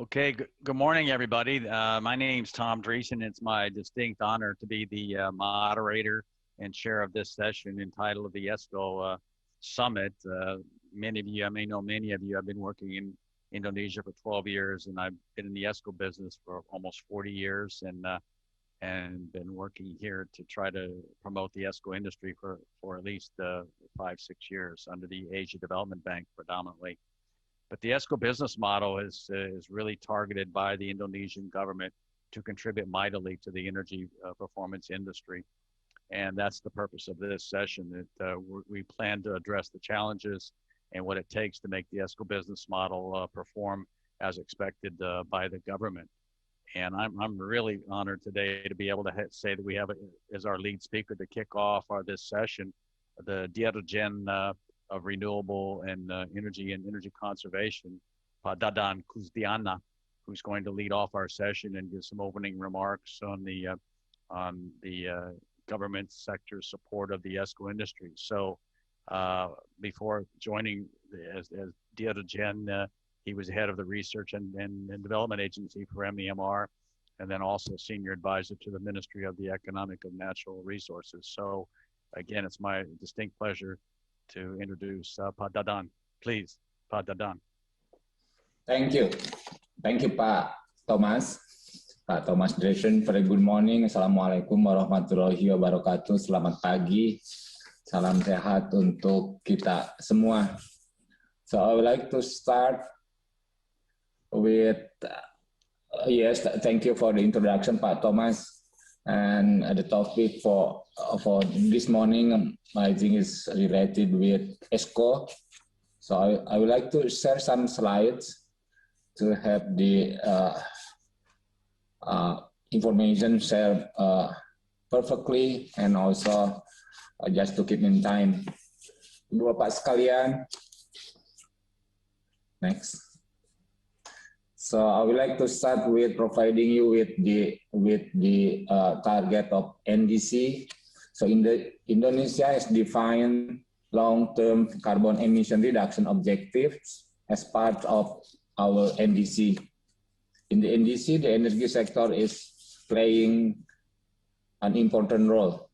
Okay, good morning, everybody. My name's Tom Dreessen. It's my distinct honor to be the moderator and chair of this session entitled the Esco Summit. Many of you, I may know many of you, I've been working in Indonesia for 12 years, and I've been in the Esco business for almost 40 years, and been working here to try to promote the Esco industry for at least 5-6 years under the Asia Development Bank predominantly. But the Esco business model is really targeted by the Indonesian government to contribute mightily to the energy performance industry. And that's the purpose of this session, that we plan to address the challenges and what it takes to make the Esco business model perform as expected by the government. And I'm really honored today to be able to say that we have as our lead speaker to kick off this session, the Dewi of Renewable and Energy Conservation, Dadan Kusdiana, who's going to lead off our session and give some opening remarks on the government sector support of the Esco industry. So before joining as Dewi, he was head of the Research and Development Agency for MEMR, and then also senior advisor to the Ministry of the Economic and Natural Resources. So again, it's my distinct pleasure to introduce Pak Dadan. Please, Pak Dadan. Thank you, Pak Thomas. Pak Thomas Dreessen, very good morning. Assalamualaikum warahmatullahi wabarakatuh. Selamat pagi, salam sehat untuk kita semua. So I would like to start with, yes, thank you for the introduction, Pak Thomas. And the topic for this morning, I think, is related with Esco. So I would like to share some slides to have the information shared perfectly, and also just to keep in time. Ibu Bapak sekalian, next. So I would like to start with providing you with the target of NDC. So Indonesia has defined long-term carbon emission reduction objectives as part of our NDC. In the NDC, the energy sector is playing an important role.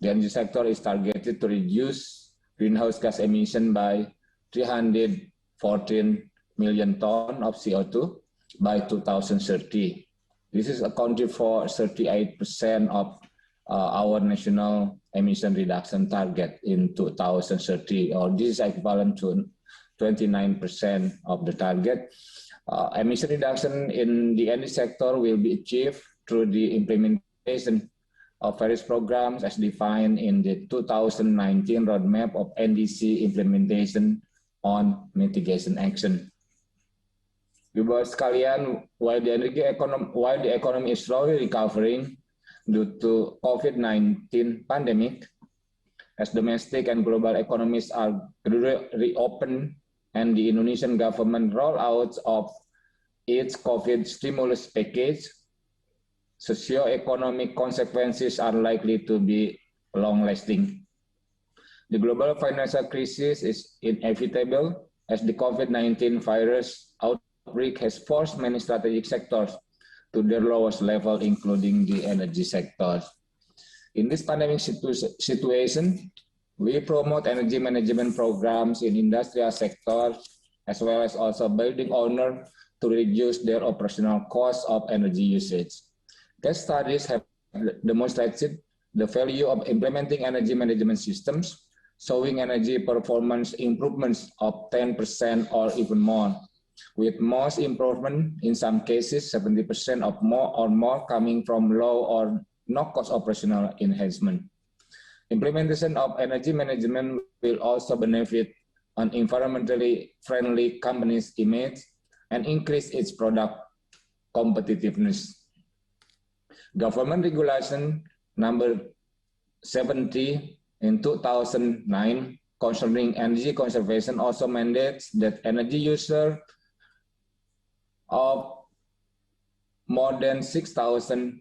The energy sector is targeted to reduce greenhouse gas emission by 314 million tons of CO2 by 2030. This is accounted for 38% of our national emission reduction target in 2030, or this is equivalent to 29% of the target. Emission reduction in the energy sector will be achieved through the implementation of various programs as defined in the 2019 roadmap of NDC implementation on mitigation action. Ibu Bapak sekalian, while the economy is slowly recovering due to COVID-19 pandemic, as domestic and global economies are reopened and the Indonesian government rollout of its COVID stimulus package, socio-economic consequences are likely to be long-lasting. The global financial crisis is inevitable as the COVID-19 virus outbreak has forced many strategic sectors to their lowest level, including the energy sector. In this pandemic situation, we promote energy management programs in industrial sectors, as well as also building owners to reduce their operational costs of energy usage. Case studies have demonstrated the value of implementing energy management systems, showing energy performance improvements of 10% or even more, with most improvement in some cases 70% of more coming from low or no cost operational enhancement. Implementation of energy management will also benefit an environmentally friendly company's image and increase its product competitiveness. Government regulation number 70 in 2009 concerning energy conservation also mandates that energy users of more than 6,000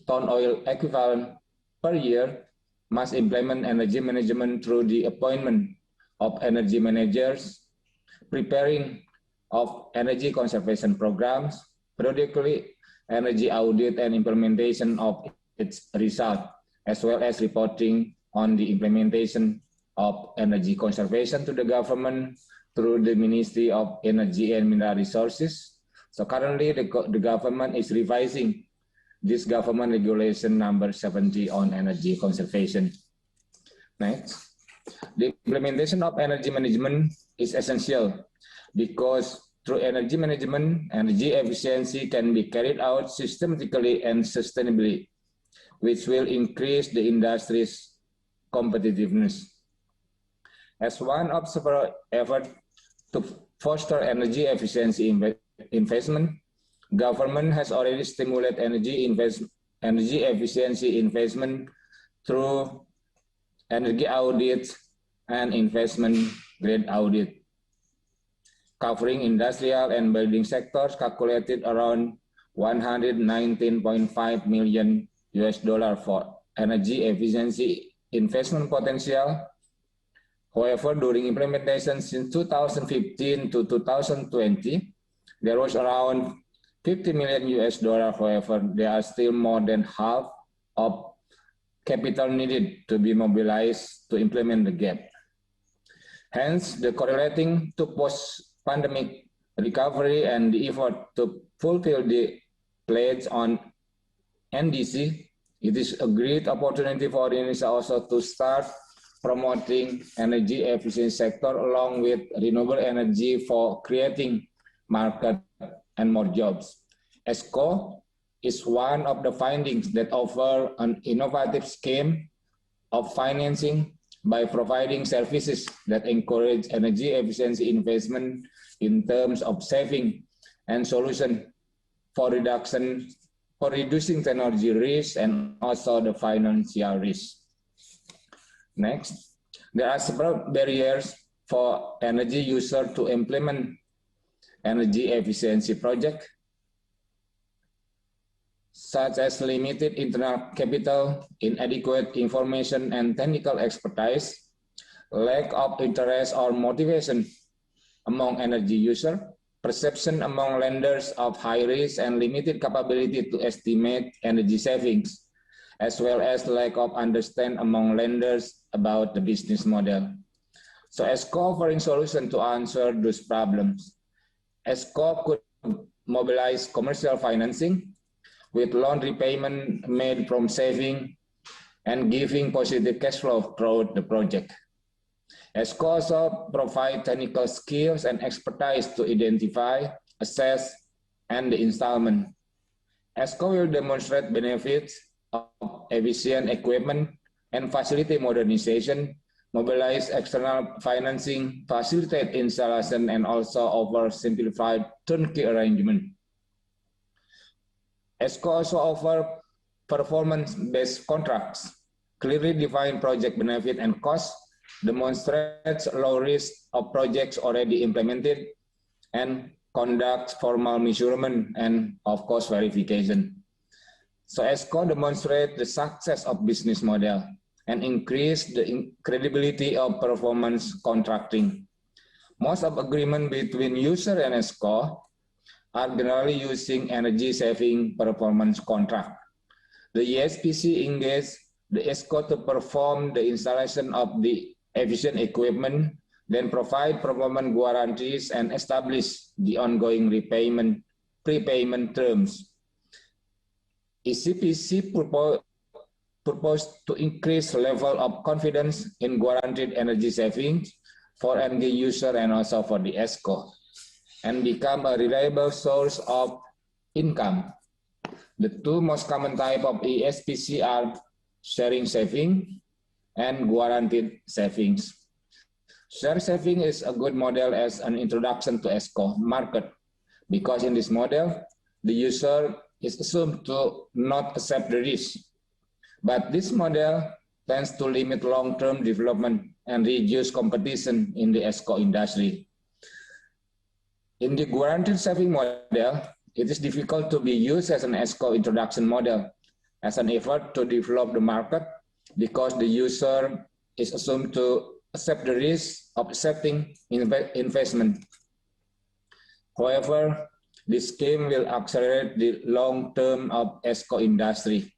ton oil equivalent per year must implement energy management through the appointment of energy managers, preparing of energy conservation programs, periodically energy audit and implementation of its result, as well as reporting on the implementation of energy conservation to the government through the Ministry of Energy and Mineral Resources. So currently the government is revising this government regulation number 70 on energy conservation. Next, the implementation of energy management is essential because through energy management, energy efficiency can be carried out systematically and sustainably, which will increase the industry's competitiveness. As one of several efforts to foster energy efficiency investment, government has already stimulated energy efficiency investment through energy audit and investment grade audit, covering industrial and building sectors, calculated around $119.5 million for energy efficiency investment potential. However, during implementation since 2015 to 2020, there was around $50 million. However, there are still more than half of capital needed to be mobilized to implement the gap. Hence, the correlating to post-pandemic recovery and the effort to fulfill the pledge on NDC, it is a great opportunity for Indonesia also to start promoting energy efficiency sector along with renewable energy for creating market and more jobs. Esco is one of the findings that offer an innovative scheme of financing by providing services that encourage energy efficiency investment in terms of saving and solution for reducing technology risk and also the financial risk. Next, there are several barriers for energy user to implement energy efficiency project, such as limited internal capital, inadequate information and technical expertise, lack of interest or motivation among energy users, perception among lenders of high risk and limited capability to estimate energy savings, as well as lack of understanding among lenders about the business model. So Esco offering solution to answer those problems. Esco could mobilize commercial financing with loan repayment made from saving and giving positive cash flow throughout the project. Esco also provide technical skills and expertise to identify, assess, and the installment. Esco will demonstrate benefits of efficient equipment and facility modernization, mobilize external financing, facilitate installation, and also offer simplified turnkey arrangement. Esco also offer performance-based contracts, clearly define project benefit and cost, demonstrates low risk of projects already implemented, and conducts formal measurement and of course verification. So Esco demonstrates the success of business model and increase the credibility of performance contracting. Most of agreement between user and Esco are generally using energy saving performance contract. The ESPC engaged the Esco to perform the installation of the efficient equipment, then provide performance guarantees and establish the ongoing prepayment terms. ECPC proposed to increase level of confidence in guaranteed energy savings for end user and also for the Esco, and become a reliable source of income. The two most common type of ESPC are sharing saving and guaranteed savings. Share saving is a good model as an introduction to Esco market, because in this model, the user is assumed to not accept the risk. But this model tends to limit long-term development and reduce competition in the Esco industry. In the guaranteed saving model, it is difficult to be used as an Esco introduction model as an effort to develop the market, because the user is assumed to accept the risk of accepting investment. However, This scheme will accelerate the long term of Esco industry.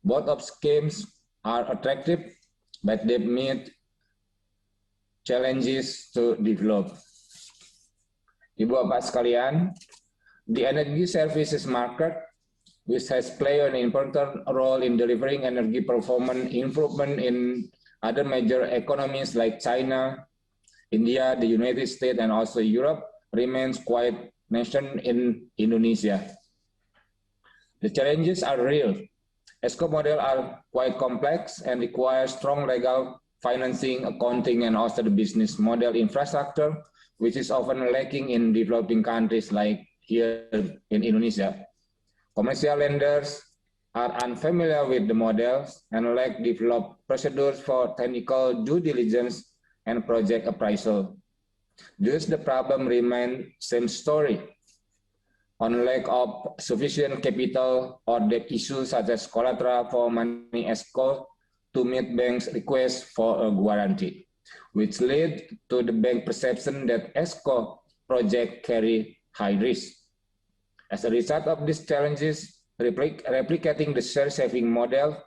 Both of schemes are attractive, but they meet challenges to develop. Ibu Bapak sekalian, the energy services market, which has played an important role in delivering energy performance improvement in other major economies like China, India, the United States, and also Europe, remains quite nascent in Indonesia. The challenges are real. Esco models are quite complex and require strong legal financing, accounting, and also the business model infrastructure, which is often lacking in developing countries like here in Indonesia. Commercial lenders are unfamiliar with the models and lack developed procedures for technical due diligence and project appraisal. Thus, the problem remains same story. On lack of sufficient capital or debt issues such as collateral for money Esco to meet banks' requests for a guarantee, which led to the bank perception that Esco project carry high risk. As a result of these challenges, replicating the share-saving model,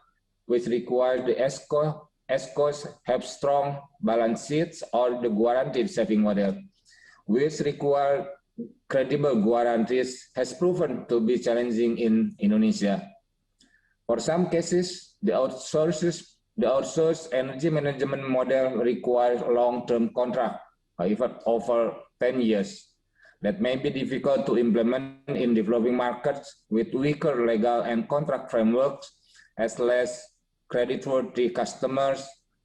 which requires the Escos have strong balance sheets, or the guaranteed saving model, which require credible guarantees, has proven to be challenging in Indonesia. For some cases, the outsourced energy management model requires a long-term contract, even over 10 years, that may be difficult to implement in developing markets with weaker legal and contract frameworks, as less creditworthy customers.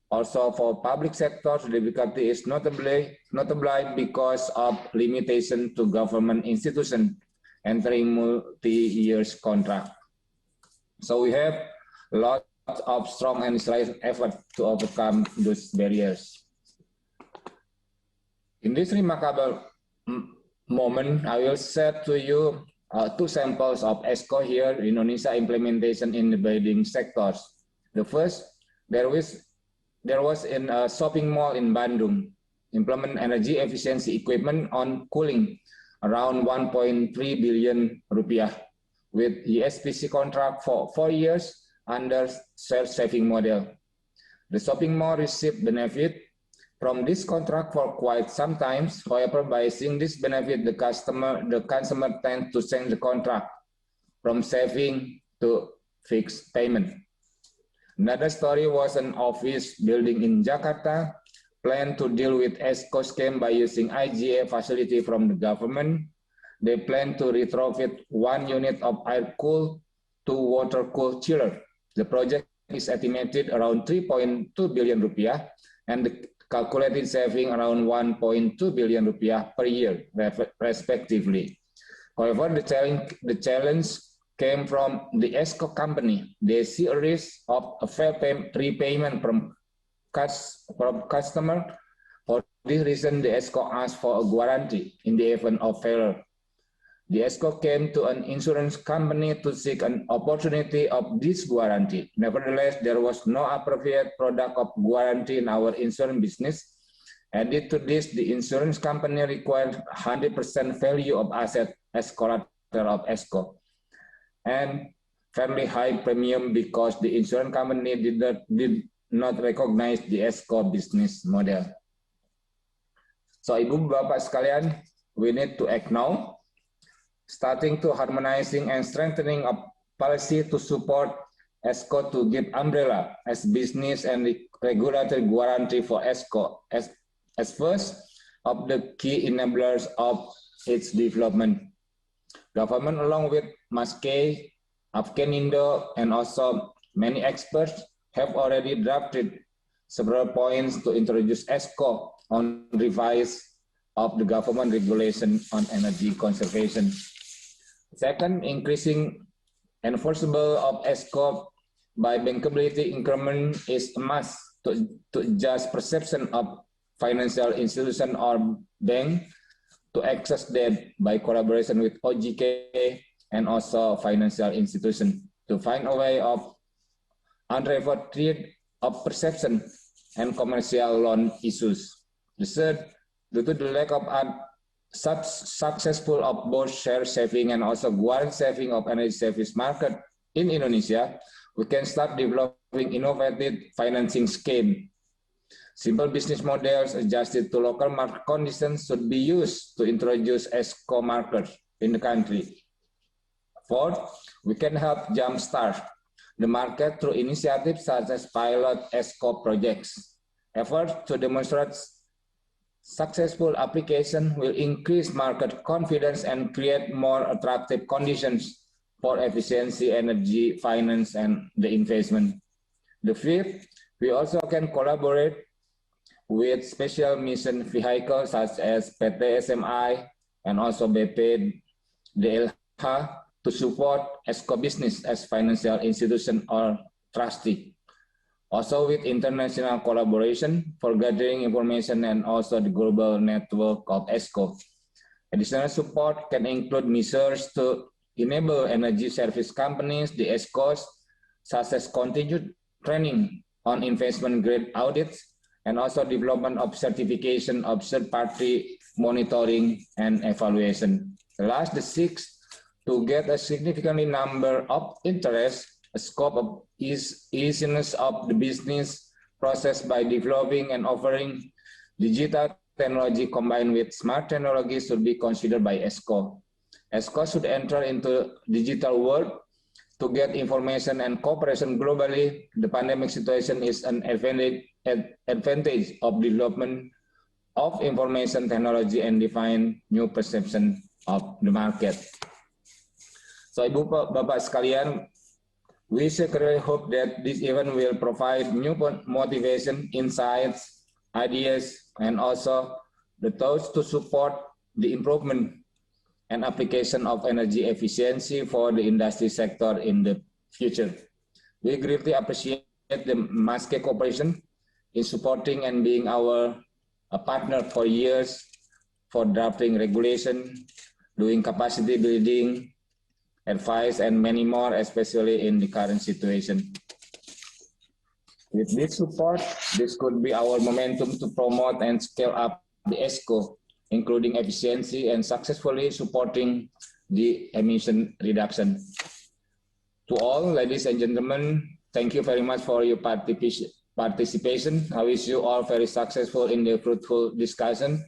Also, for public sectors, the difficulty is notably because of limitation to government institutions entering multi-year contract. So we have lots of strong and decided effort to overcome those barriers. In this remarkable moment, I will share to you two samples of Esco here in Indonesia implementation in the building sectors. The first, there was in a shopping mall in Bandung, implement energy efficiency equipment on cooling around 1.3 billion rupiah with ESPC contract for 4 years under self-saving model. The shopping mall received benefit from this contract for quite some time. However, by seeing this benefit, the consumer tends to change the contract from saving to fixed payment. Another story was an office building in Jakarta planned to deal with Esco scheme by using IGA facility from the government. They plan to retrofit 1 unit of air-cooled to water-cooled chiller. The project is estimated around 3.2 billion rupiah and the calculated saving around 1.2 billion rupiah per year, respectively. However, the challenge came from the Esco company. They see a risk of a fair repayment from customer. For this reason, the Esco asked for a guarantee in the event of failure. The Esco came to an insurance company to seek an opportunity of this guarantee. Nevertheless, there was no appropriate product of guarantee in our insurance business. Added to this, the insurance company required 100% value of asset as collateral of Esco, and fairly high premium because the insurance company did not recognize the Esco business model. So, Ibu Bapak sekalian, we need to act now, starting to harmonizing and strengthening of policy to support Esco to give umbrella as business and regulatory guarantee for Esco as first of the key enablers of its development. Government, along with Maskeei, Afganindo, and also many experts, have already drafted several points to introduce Esco on revise of the government regulation on energy conservation. Second, increasing enforceable of Esco by bankability increment is a must to adjust perception of financial institution or bank to access debt by collaboration with OJK and also financial institution to find a way of unravel trade of perception and commercial loan issues. The third, due to the lack of such successful of both share saving and also guarantee saving of energy service market in Indonesia, we can start developing innovative financing scheme. Simple business models adjusted to local market conditions should be used to introduce Esco markets in the country. Fourth, we can help jumpstart the market through initiatives such as pilot Esco projects. Efforts to demonstrate successful application will increase market confidence and create more attractive conditions for efficiency, energy, finance, and the investment. The fifth, we also can collaborate with special mission vehicles such as PT SMI and also BP DLH to support ESCO business as financial institution or trustee. Also with international collaboration for gathering information and also the global network of ESCO. Additional support can include measures to enable energy service companies, the ESCOs, such as continued training on investment grade audits and also development of certification of third-party monitoring and evaluation. Last, the sixth, to get a significant number of interest, a scope of easiness of the business process by developing and offering digital technology combined with smart technology should be considered by ESCO. ESCO should enter into digital world to get information and cooperation globally. The pandemic situation is an advantage of development of information technology and define new perception of the market. So Ibu Bapak sekalian, we secretly hope that this event will provide new motivation, insights, ideas, and also the tools to support the improvement and application of energy efficiency for the industry sector in the future. We greatly appreciate the Maskeei Corporation in supporting and being our partner for years for drafting regulation, doing capacity building, advice, and many more, especially in the current situation. With this support, this could be our momentum to promote and scale up the ESCO, including efficiency and successfully supporting the emission reduction. To all, ladies and gentlemen, thank you very much for your participation. I wish you all very successful in the fruitful discussion.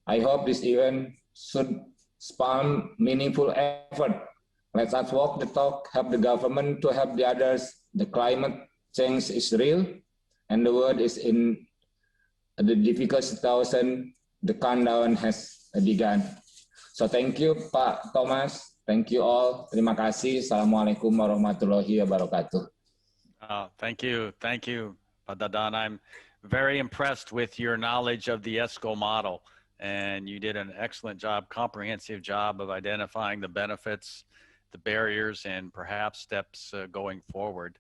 I hope this event should spawn meaningful effort. Let us walk the talk, help the government to help the others. The climate change is real, and the world is in the difficult situation. The countdown has begun. So thank you, Pak Thomas. Thank you all. Terima kasih. Assalamualaikum warahmatullahi wabarakatuh. Thank you, Pak Dadan. I'm very impressed with your knowledge of the ESCO model, and you did an excellent job, comprehensive job of identifying the benefits, the barriers, and perhaps steps going forward.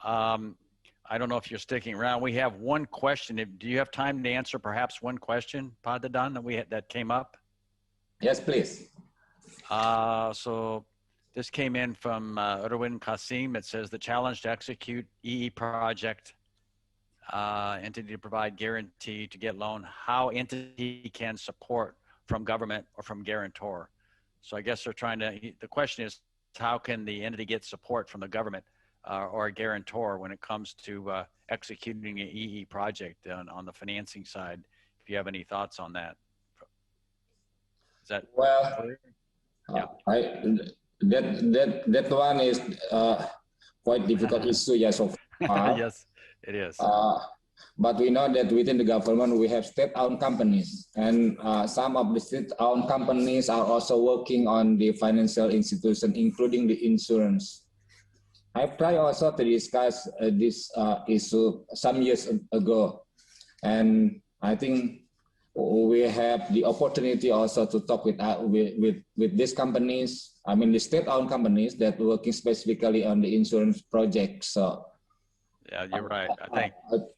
I don't know if you're sticking around. We have one question. Do you have time to answer perhaps one question, Pak Dadan, that came up? Yes, please. So this came in from Erwin Kasim. It says the challenge to execute EE project, entity to provide guarantee to get loan, how entity can support from government or from guarantor. So I guess they're trying to, the question is, how can the entity get support from the government or a guarantor when it comes to executing an EE project on the financing side? If you have any thoughts on that. Is that well? Yeah. That one is quite difficult issue, yes, so far. Yes, it is. But we know that within the government, we have state-owned companies, and some of the state-owned companies are also working on the financial institution, including the insurance. I've tried also to discuss this issue some years ago, and I think we have the opportunity also to talk with these companies. I mean, the state-owned companies that are working specifically on the insurance projects. So. Yeah, you're right.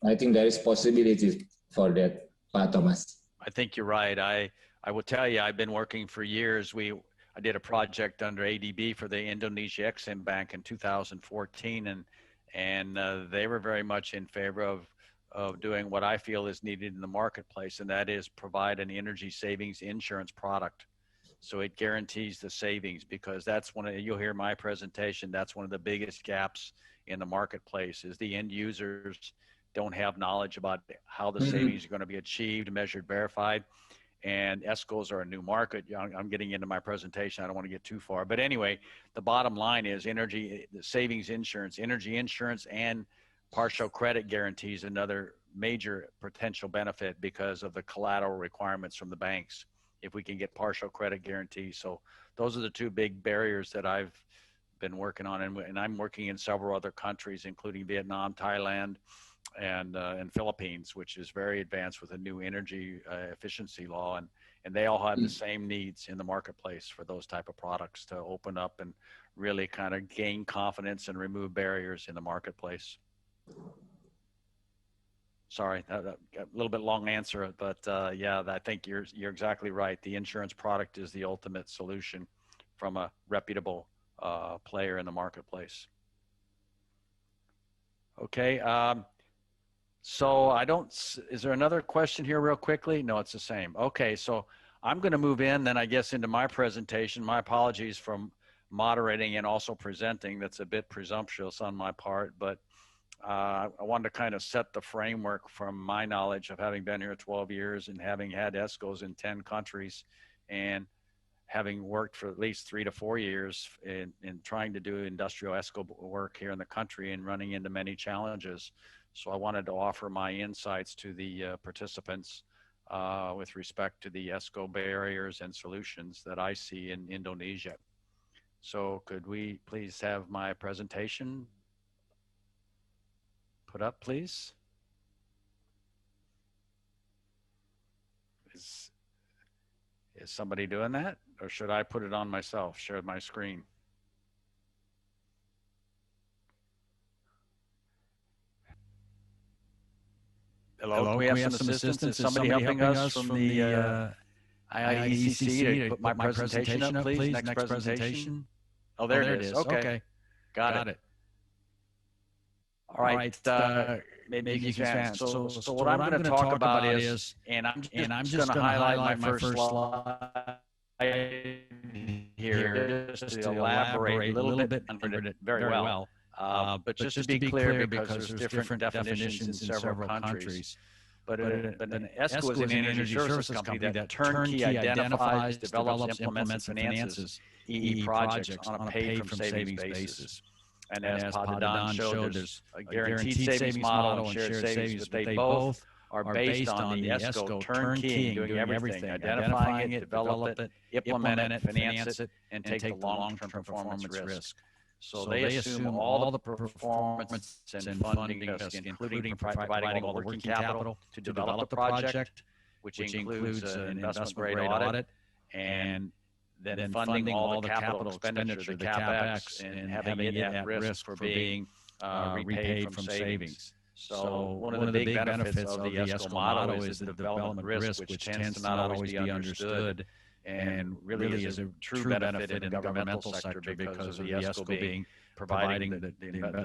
I think there is possibility for that, Pak Thomas. I think you're right. I will tell you, I've been working for years. I did a project under ADB for the Indonesia Exim Bank in 2014, and they were very much in favor of of doing what I feel is needed in the marketplace, and that is provide an energy savings insurance product. So it guarantees the savings, because that's you'll hear my presentation, that's one of the biggest gaps in the marketplace, is the end users don't have knowledge about how the savings are going to be achieved, measured, verified. And ESCOs are a new market. I'm getting into my presentation. I don't want to get too far. But anyway, the bottom line is energy savings insurance, energy insurance, and partial credit guarantees, another major potential benefit because of the collateral requirements from the banks, if we can get partial credit guarantees. So those are the two big barriers that I've been working on. And I'm working in several other countries, including Vietnam, Thailand, and Philippines, which is very advanced with a new energy efficiency law. And they all have the same needs in the marketplace for those type of products to open up and really kind of gain confidence and remove barriers in the marketplace. Sorry, a little bit long answer, but yeah, I think you're exactly right. The insurance product is the ultimate solution from a reputable player in the marketplace. Okay, so is there another question here real quickly? No, it's the same. Okay, so I'm going to move in then, I guess, into my presentation. My apologies for moderating and also presenting. That's a bit presumptuous on my part, but I wanted to kind of set the framework from my knowledge of having been here 12 years and having had ESCOs in 10 countries, and having worked for at least 3 to 4 years in trying to do industrial ESCO work here in the country and running into many challenges. So I wanted to offer my insights to the participants with respect to the ESCO barriers and solutions that I see in Indonesia. So could we please have my presentation put up, please? Is somebody doing that? Or should I put it on myself, share my screen? Hello, can we have some assistance? Is somebody helping us from the IECC to put my presentation up, please? Next presentation. Oh, there it is. Okay. Got it. All right. Maybe you can. So what I'm going to talk about is, and I'm just going to highlight my first slide here, just to elaborate a little bit on it very well. But just to be clear, because there's different definitions in several countries. But an ESCO is an energy services company that turnkey identifies, develops, implements, and finances EE projects on a pay-from-savings basis. And as Dadan showed, there's a guaranteed savings model and shared savings, but they both are based on the ESCO turnkey, doing everything, identifying it, develop it, implement it, finance it, and take the long-term performance risk. So they assume all the performance and funding risk, including providing all the working capital to develop the project, which includes an investment-grade audit, and then funding all the capital expenditure, the CapEx, and having it at risk for being repaid from savings. So one of the big benefits of the ESCO model is the development risk, which tends to not always be understood, and really is a true benefit in the governmental sector because of the ESCO being providing the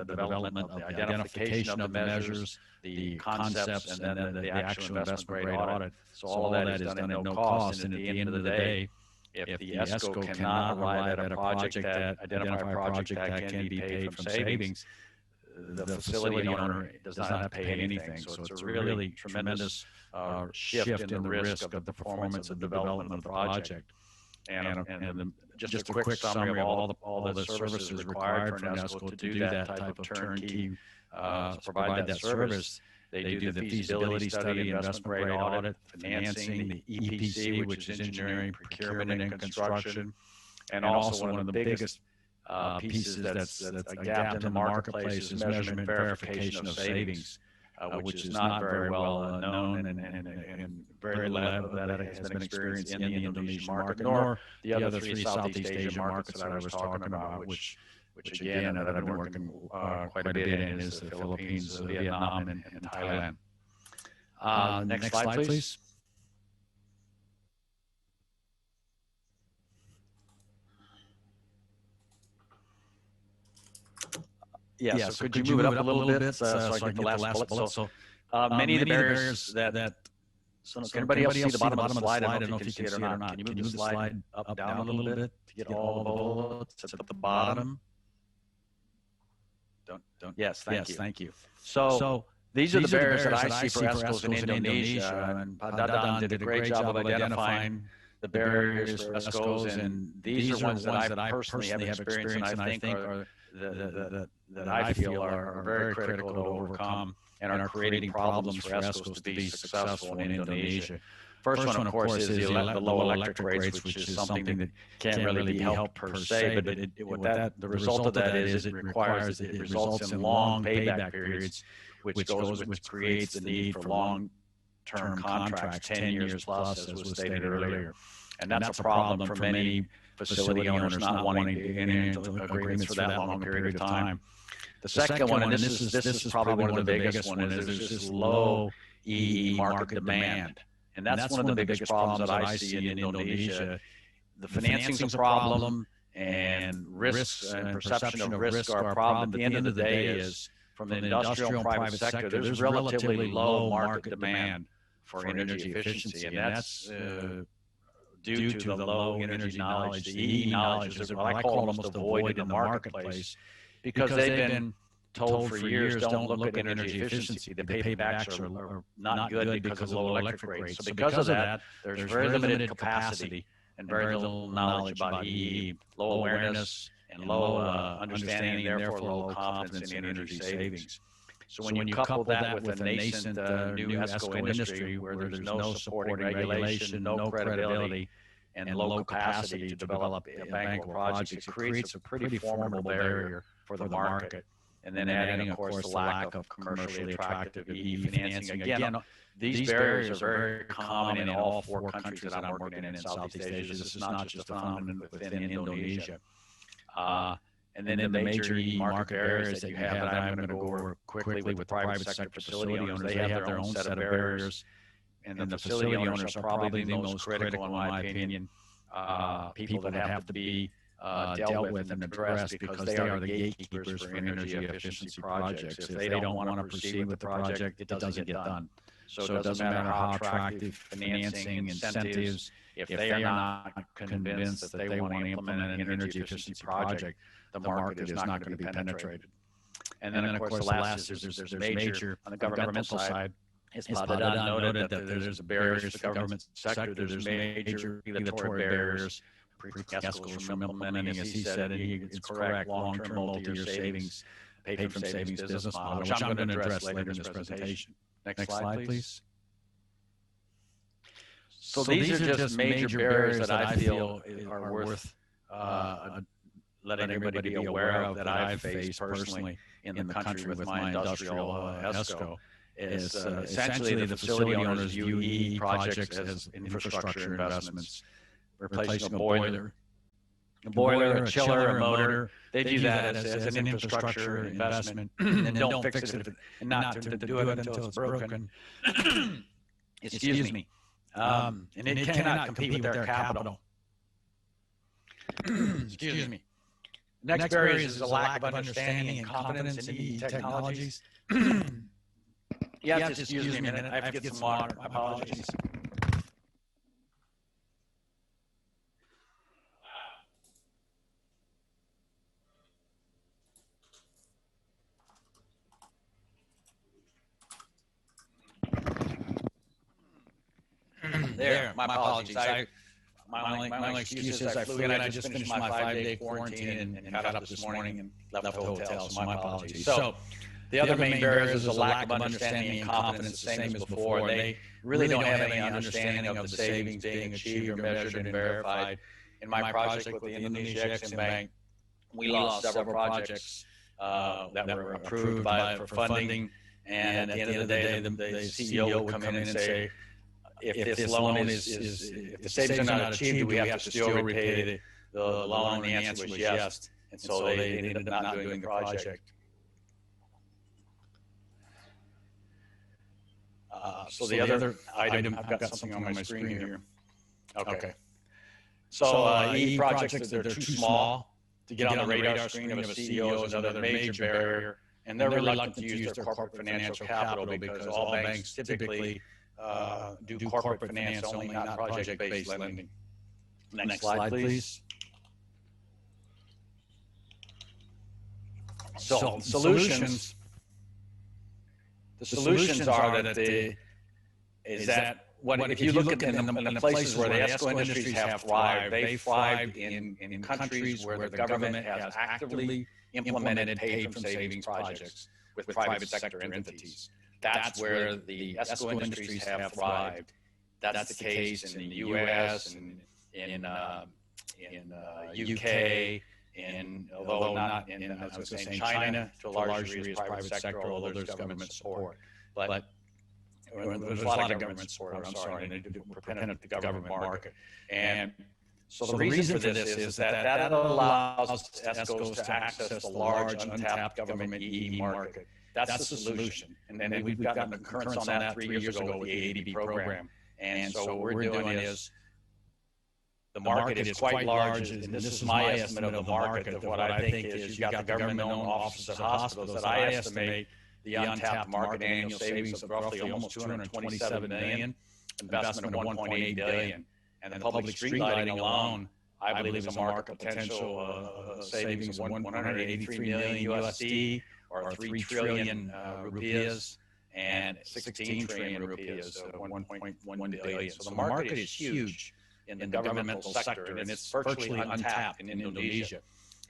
development of the identification of the measures, the concepts, and then the actual investment grade audit. So all of that is done at no cost, and at the end of the day, if the ESCO cannot arrive at a project that identify a project that can be paid from savings, the facility owner does not have to pay anything. So it's a really tremendous shift in the risk of the performance and development of the project. And just a quick summary of all the services required for an ESCO to do that type of turnkey, to provide that service. They do the feasibility study, investment grade audit, financing, the EPC, which is engineering, procurement, and construction, and also one of the biggest pieces that's a gap in the marketplace is measurement verification of savings, which is not very well known, and very little of that has been experienced in the Indonesian market, nor the other three Southeast Asian markets that I was talking about, which again, that I've been working quite a bit in, is the Philippines, Vietnam, and Thailand. Next slide, please. Yeah, so could you move it up a little bit so I get the last bullet? So Many of the barriers that so can anybody else see the bottom of the slide? I don't know if you can see it or not. Can you move the slide up, down a little bit to get all the bullets at the bottom? Don't. Yes, thank you. So these are the barriers that I see for Escos in Indonesia, and Dadan did a great job of identifying the barriers for Escos, and these are ones that I personally have experienced, and I think are that I feel are very critical to overcome and are creating problems for Escos to be successful in Indonesia. First one, of course, is the low electric rates, which is something that can't really be helped per se, but the result of that is it results in long payback periods, which creates the need for long-term contracts, 10 years plus, as was stated earlier. And that's a problem for many facility owners not wanting to enter into agreements for that long a period of time. The second one, and this is probably one of the biggest ones, is there's just low EE market demand. And that's one of the biggest problems that I see in Indonesia. The financing's a problem, and risks and perception of risk are a problem. At the end of the day is, from the industrial and private sector, there's relatively low market demand for energy efficiency, and that's due to the low energy knowledge. The EE knowledge is what I call almost a void in the marketplace, because they've been told for years, don't look at energy efficiency. The paybacks are not good because of low electric rates. So because of that, there's very limited capacity and very little knowledge about EE, low awareness and low understanding, and therefore low confidence in energy savings. So when you couple that with a nascent new Esco industry where there's no supporting regulation, no credibility, and low capacity to develop bankable projects, it creates a pretty formidable barrier for the market. And then adding, of course, the lack of commercially attractive EE financing. Again, these barriers are very common in all 4 countries that I'm working in Southeast Asia. This is not just a phenomenon within Indonesia. And then the major EE market barriers that you have, and I'm going to go over quickly with the private sector facility owners. They have their own set of barriers, and the facility owners are probably the most critical, in my opinion, people that have to be dealt with and addressed, because they are the gatekeepers for energy efficiency projects. If they don't want to proceed with the project, it doesn't get done. So it doesn't matter how attractive financing, incentives, if they are not convinced that they want to implement an energy efficiency project, the market is not going to be penetrated. And then, of course, the last is there's major, on the governmental side, as Dadan noted, that there's barriers to the government sector. There's major regulatory barriers Escos from implementing, as he said, and it's correct, long-term multi-year savings, paid-from savings business model, which I'm going to address later in this presentation. Next slide, please. So these are just major barriers that I feel are worth letting everybody be aware of, that I've faced personally in the country with my industrial Esco. Is essentially the facility owners view EE projects as infrastructure investments. Replacing a boiler, a chiller, a motor. They view that as an infrastructure investment, and don't fix it and not to do it until it's broken. Excuse me. And it cannot compete with their capital. Excuse me. Next barrier is a lack of understanding and confidence in EE technologies. You have to excuse me a minute. I have to get some water. My apologies. There, my apologies. My only excuse is I flew in. I just finished my 5-day quarantine and got up this morning and left the hotel, so my apologies. So the other main barriers is a lack of understanding and confidence, the same as before. They really don't have any understanding of the savings being achieved or measured and verified. In my project with the Indonesia Exim Bank, we lost several projects that were approved for funding, and at the end of the day, the CEO would come in and say, if this loan if the savings are not achieved, do we have to still repay the loan? And the answer was yes. And so they ended up not doing the project. So the other item, I've got something on my screen here. Okay. So EE projects, they're too small to get on the radar screen of a CEO is another major barrier. and they're reluctant to use their corporate financial capital because all banks typically do corporate finance only, not project-based lending. Next slide, please. So solutions. The solutions are that if you look at in the places where the Esco industries have thrived, they thrived in countries where the government has actively implemented pay-from-savings projects with private sector entities. That's where the Esco industries have thrived. That's the case in the U.S. and in UK. Although not in, I was saying, China to a large degree is private sector, although there's government support. But there's a lot of government support, I'm sorry, and they depend on the government market. And so the reason for this is that allows Escos to access the large untapped government EE market. That's the solution. And then we've gotten concurrence on that 3 years ago with the ADB program. And so what we're doing is, the market is quite large, and this is my estimate of the market. Of what I think is, you've got the government-owned offices and hospitals that I estimate the untapped market annual savings of roughly almost $227 million, investment of $1.8 billion, and then public street lighting alone, I believe, is a market potential savings of 183 million USD, or 3 trillion rupees, and 16 trillion rupees, so 1.1 billion. So the market is huge in the governmental sector, and it's virtually untapped in Indonesia.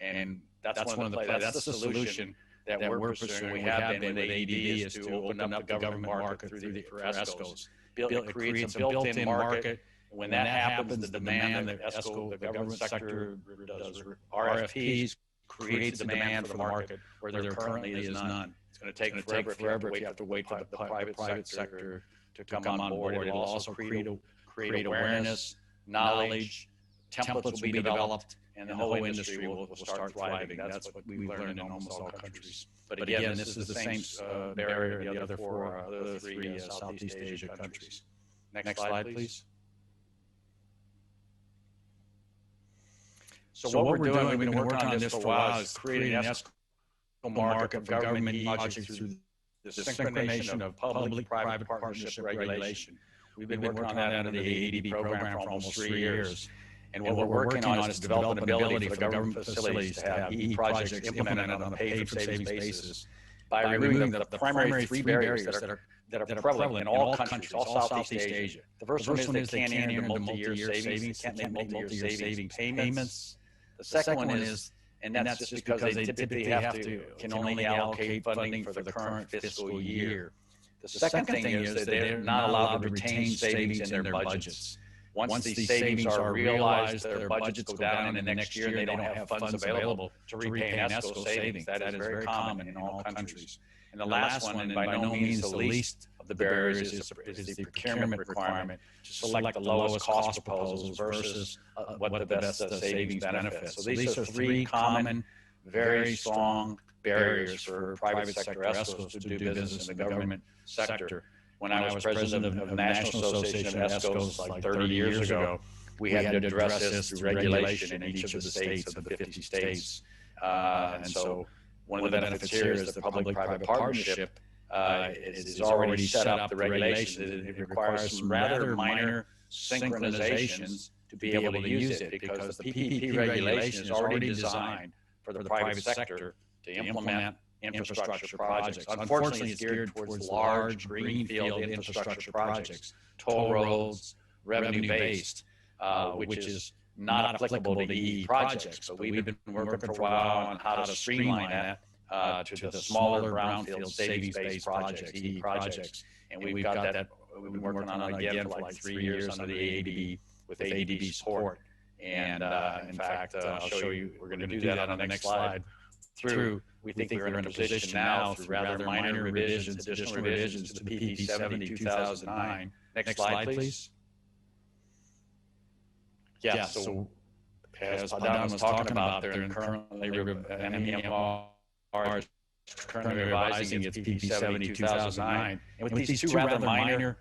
And that's one of the that's the solution that we're pursuing. We have been with ADB is to open up the government market for Escos. It creates a built-in market. When that happens, the demand that Esco, the government sector, does RFPs, creates demand for the market where there currently is none. It's going to take forever if you have to wait for the private sector to come on board. It'll also create awareness, knowledge, templates will be developed, and the whole industry will start thriving. That's what we've learned in almost all countries. But again, this is the same barrier the other three Southeast Asia countries. Next slide, please. So what we're doing, we've been working on this for a while, is creating an Esco market for government projects through the synchronization of public-private partnership regulation. We've been working on that under the ADB program for almost 3 years. And what we're working on is to develop an ability for the government facilities to have EE projects implemented on a paid-for-savings basis by removing the primary three barriers that are prevalent in all countries, all Southeast Asia. The first one is they can't enter into multi-year savings, they can't make multi-year savings payments. The second one is, and that's just because they typically can only allocate funding for the current fiscal year. The second thing is that they're not allowed to retain savings in their budgets. Once these savings are realized, their budgets go down in the next year, and they don't have funds available to repay Esco savings. That is very common in all countries. And the last one, and by no means the least of the barriers, is the procurement requirement to select the lowest cost proposals versus what the best savings benefits. So these are three common, very strong barriers for private sector Escos to do business in the government sector. When I was president of the National Association of Escos like 30 years ago, we had to address this through regulation in each of the states of the 50 states. And so one of the benefits here is the public-private partnership is already set up the regulations. It requires some rather minor synchronizations to be able to use it, because the PPP regulation is already designed for the private sector to implement infrastructure projects. Unfortunately, it's geared towards large greenfield infrastructure projects, toll roads, revenue-based, which is not applicable to EE projects. But we've been working for a while on how to streamline that to the smaller brownfield savings-based projects, EE projects. And we've got that. We've been working on it again for like 3 years under the ADB with ADB support. And in fact, I'll show you. We're going to do that on the next slide. We think we're in a position now through rather minor revisions, additional revisions to the PP 70 2009. Next slide, please. Yeah, so as Dadan was talking about, they're currently MEMR is currently revising its PP 70 2009. And with these two rather minor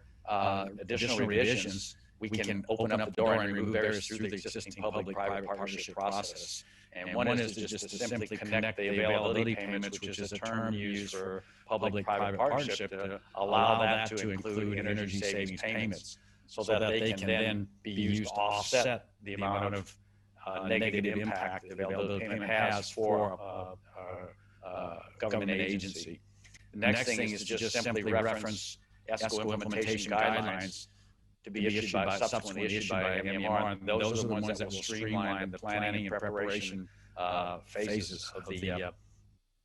additional revisions, we can open up the door and remove barriers through the existing public-private partnership process. And one is just to simply connect the availability payments, which is a term used for public-private partnership, to allow that to include energy savings payments, so that they can then be used to offset the amount of negative impact the availability payment has for a government agency. The next thing is to just simply reference ESCO implementation guidelines to be issued by subsequently issued by MEMR. And those are the ones that will streamline the planning and preparation phases of the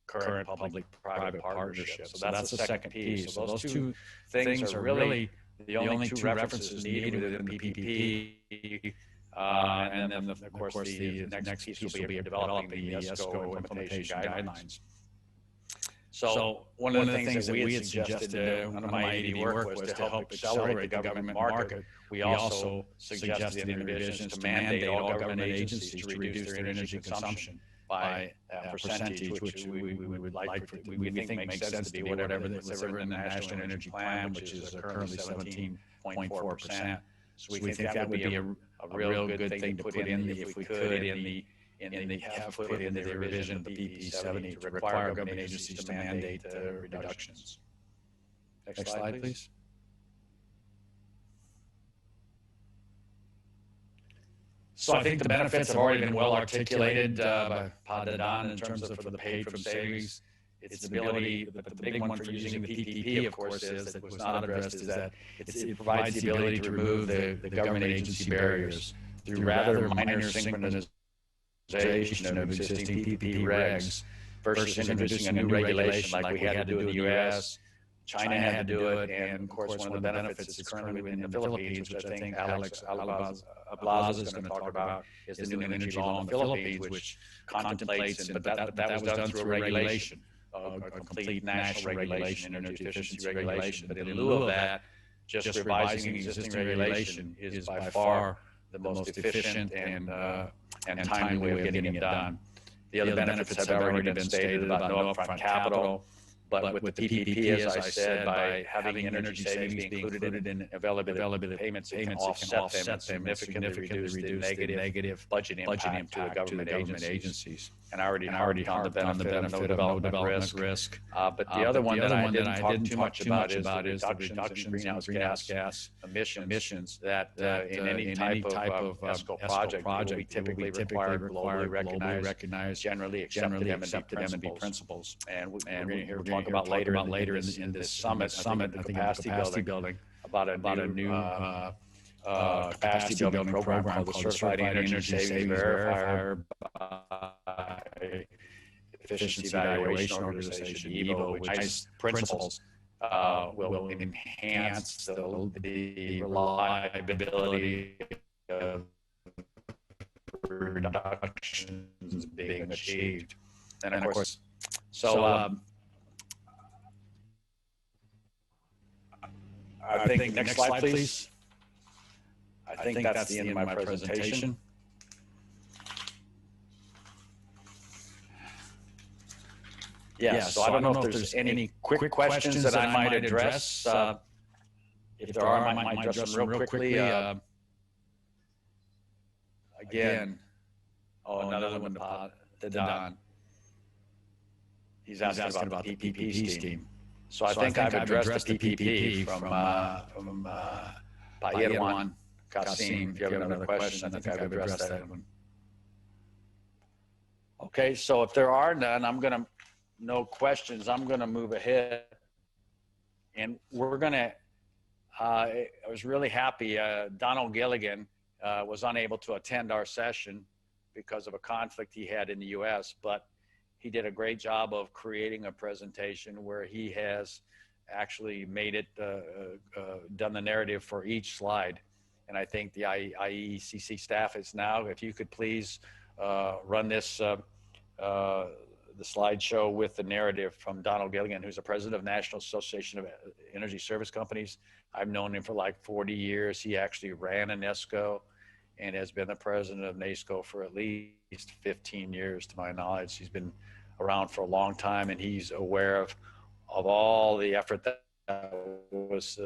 current public-private partnership. So that's the second piece. So those two things are really the only two references needed within the PPP. And then, of course, the next piece will be developing the ESCO implementation guidelines. So one of the things that we had suggested under my AD work was to help accelerate the government market. We also suggested in revisions to mandate all government agencies to reduce their energy consumption by a percentage, which we would like, we think makes sense to be whatever is in the National Energy Plan, which is currently 17.4%. So we think that would be a real good thing to put in, if we could, put in the revision of the PP70 to require government agencies to mandate reductions. Next slide, please. So I think the benefits have already been well articulated by Dadan in terms of for the paid from savings. Its ability, but the big one for using the PPP, of course, is that was not addressed, is that it provides the ability to remove the government agency barriers through rather minor synchronization of existing PPP regs versus introducing a new regulation like we had to do in the U.S., China had to do it, and of course one of the benefits is currently in the Philippines, which I think Ablaza is going to talk about, is the new energy law in the Philippines, which contemplates, but that was done through a regulation, a complete national regulation, energy efficiency regulation. But in lieu of that, just revising existing regulation is by far the most efficient and timely way of getting it done. The other benefits have already been stated about no upfront capital. But with the PPP, as I said, by having energy savings be included in availability payments, it can offset them and significantly reduce the negative budget impact to the government agencies. And I already harped on the benefit of no development risk. But the other one that I didn't talk too much about is the reduction in greenhouse gas emissions that in any type of ESCO project we typically require globally recognized, generally accepted M&D principles. And we're going to hear talk about later in this summit, I think, capacity building, about a new capacity building program called the Certified Energy Savings Verifier by Efficiency Evaluation Organization, EVO, which has principles will enhance the reliability of reductions being achieved. And of course, I think next slide, please. I think that's the end of my presentation. Yeah, so I don't know if there's any quick questions that I might address. If there are, I might address them real quickly. Again, another one to Dadan. He's asking about the PPP scheme. So I think I've addressed the PPP from Pairwan Kasim. If you have another question, I think I've addressed that one. Okay, so if there are none, no questions, I'm gonna move ahead. And we're gonna, I was really happy, Donald Gilligan was unable to attend our session because of a conflict he had in the US, but he did a great job of creating a presentation where he has actually made it, done the narrative for each slide. And I think the IECC staff is now, if you could please run this, the slideshow with the narrative from Donald Gilligan, who's the president of National Association of Energy Service Companies. I've known him for like 40 years. He actually ran an ESCO and has been the president of NAESCO for at least 15 years, to my knowledge. He's been around for a long time, and he's aware of all the effort that was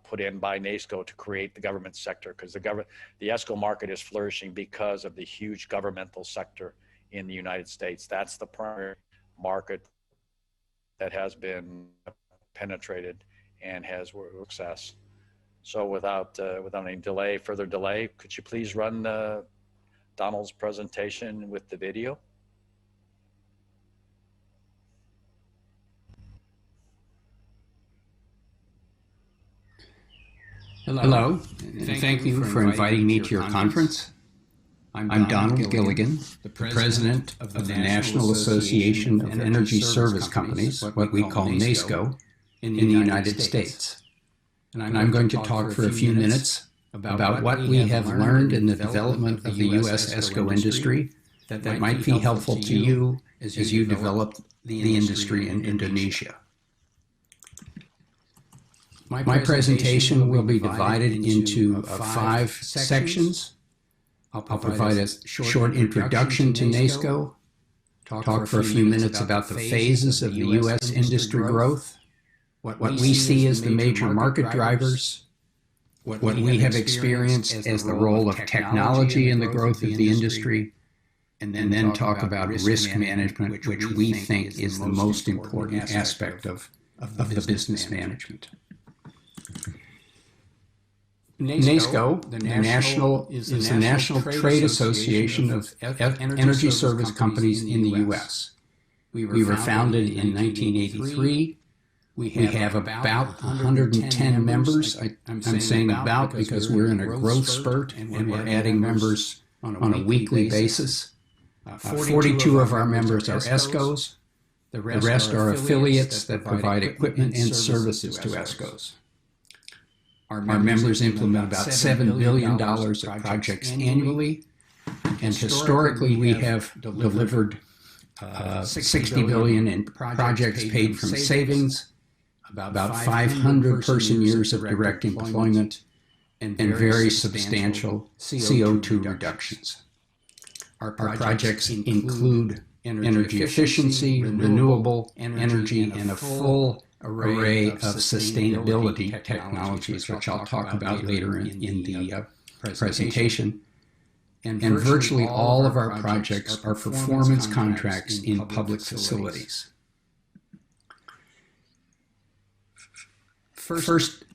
put in by NAESCO to create the government sector, because the ESCO market is flourishing because of the huge governmental sector in the United States. That's the primary market that has been penetrated and has success. So without any further delay, could you please run Donald's presentation with the video? Hello, and thank you for inviting me to your conference. I'm Donald Gilligan, the President of the National Association of Energy Service Companies, what we call NAESCO, in the United States. And I'm going to talk for a few minutes about what we have learned in the development of the U.S. ESCO industry that might be helpful to you as you develop the industry in Indonesia. My presentation will be divided into 5 sections. I'll provide a short introduction to NAESCO, talk for a few minutes about the phases of the U.S. industry growth, what we see as the major market drivers, what we have experienced as the role of technology in the growth of the industry, and then talk about risk management, which we think is the most important aspect of the business management. NAESCO, is the National Trade Association of Energy Service Companies in the U.S. We were founded in 1983. We have about 110 members. I'm saying about because we're in a growth spurt and we're adding members on a weekly basis. 42 of our members are ESCOs. The rest are affiliates that provide equipment and services to ESCOs. Our members implement about $7 billion of projects annually, and historically we have delivered $60 billion in projects paid from savings, about 500 person-years of direct employment, and very substantial CO2 reductions. Our projects include energy efficiency, renewable energy, and a full array of sustainability technologies, which I'll talk about later in the presentation. And virtually all of our projects are performance contracts in public facilities. First,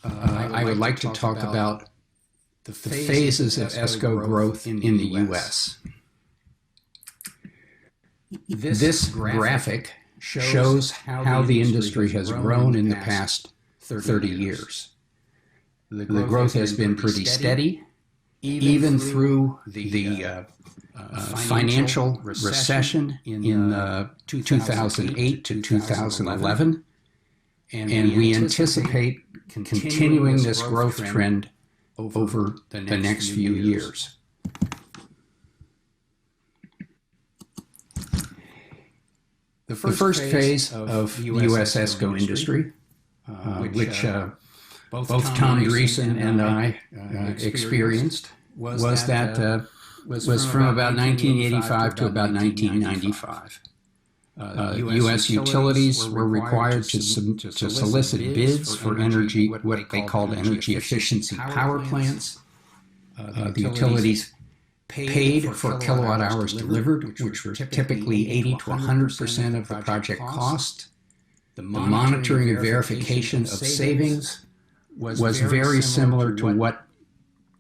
I would like to talk about the phases of ESCO growth in the U.S. This graphic shows how the industry has grown in the past 30 years. The growth has been pretty steady, even through the financial recession in 2008 to 2011, and we anticipate continuing this growth trend over the next few years. The first phase of U.S. ESCO industry, which both Tom Dreessen and I experienced, was from about 1985 to about 1995. U.S. utilities were required to solicit bids for energy, what they called energy efficiency power plants. The utilities paid for kilowatt hours delivered, which were typically 80 to 100% of the project cost. The monitoring and verification of savings was very similar to what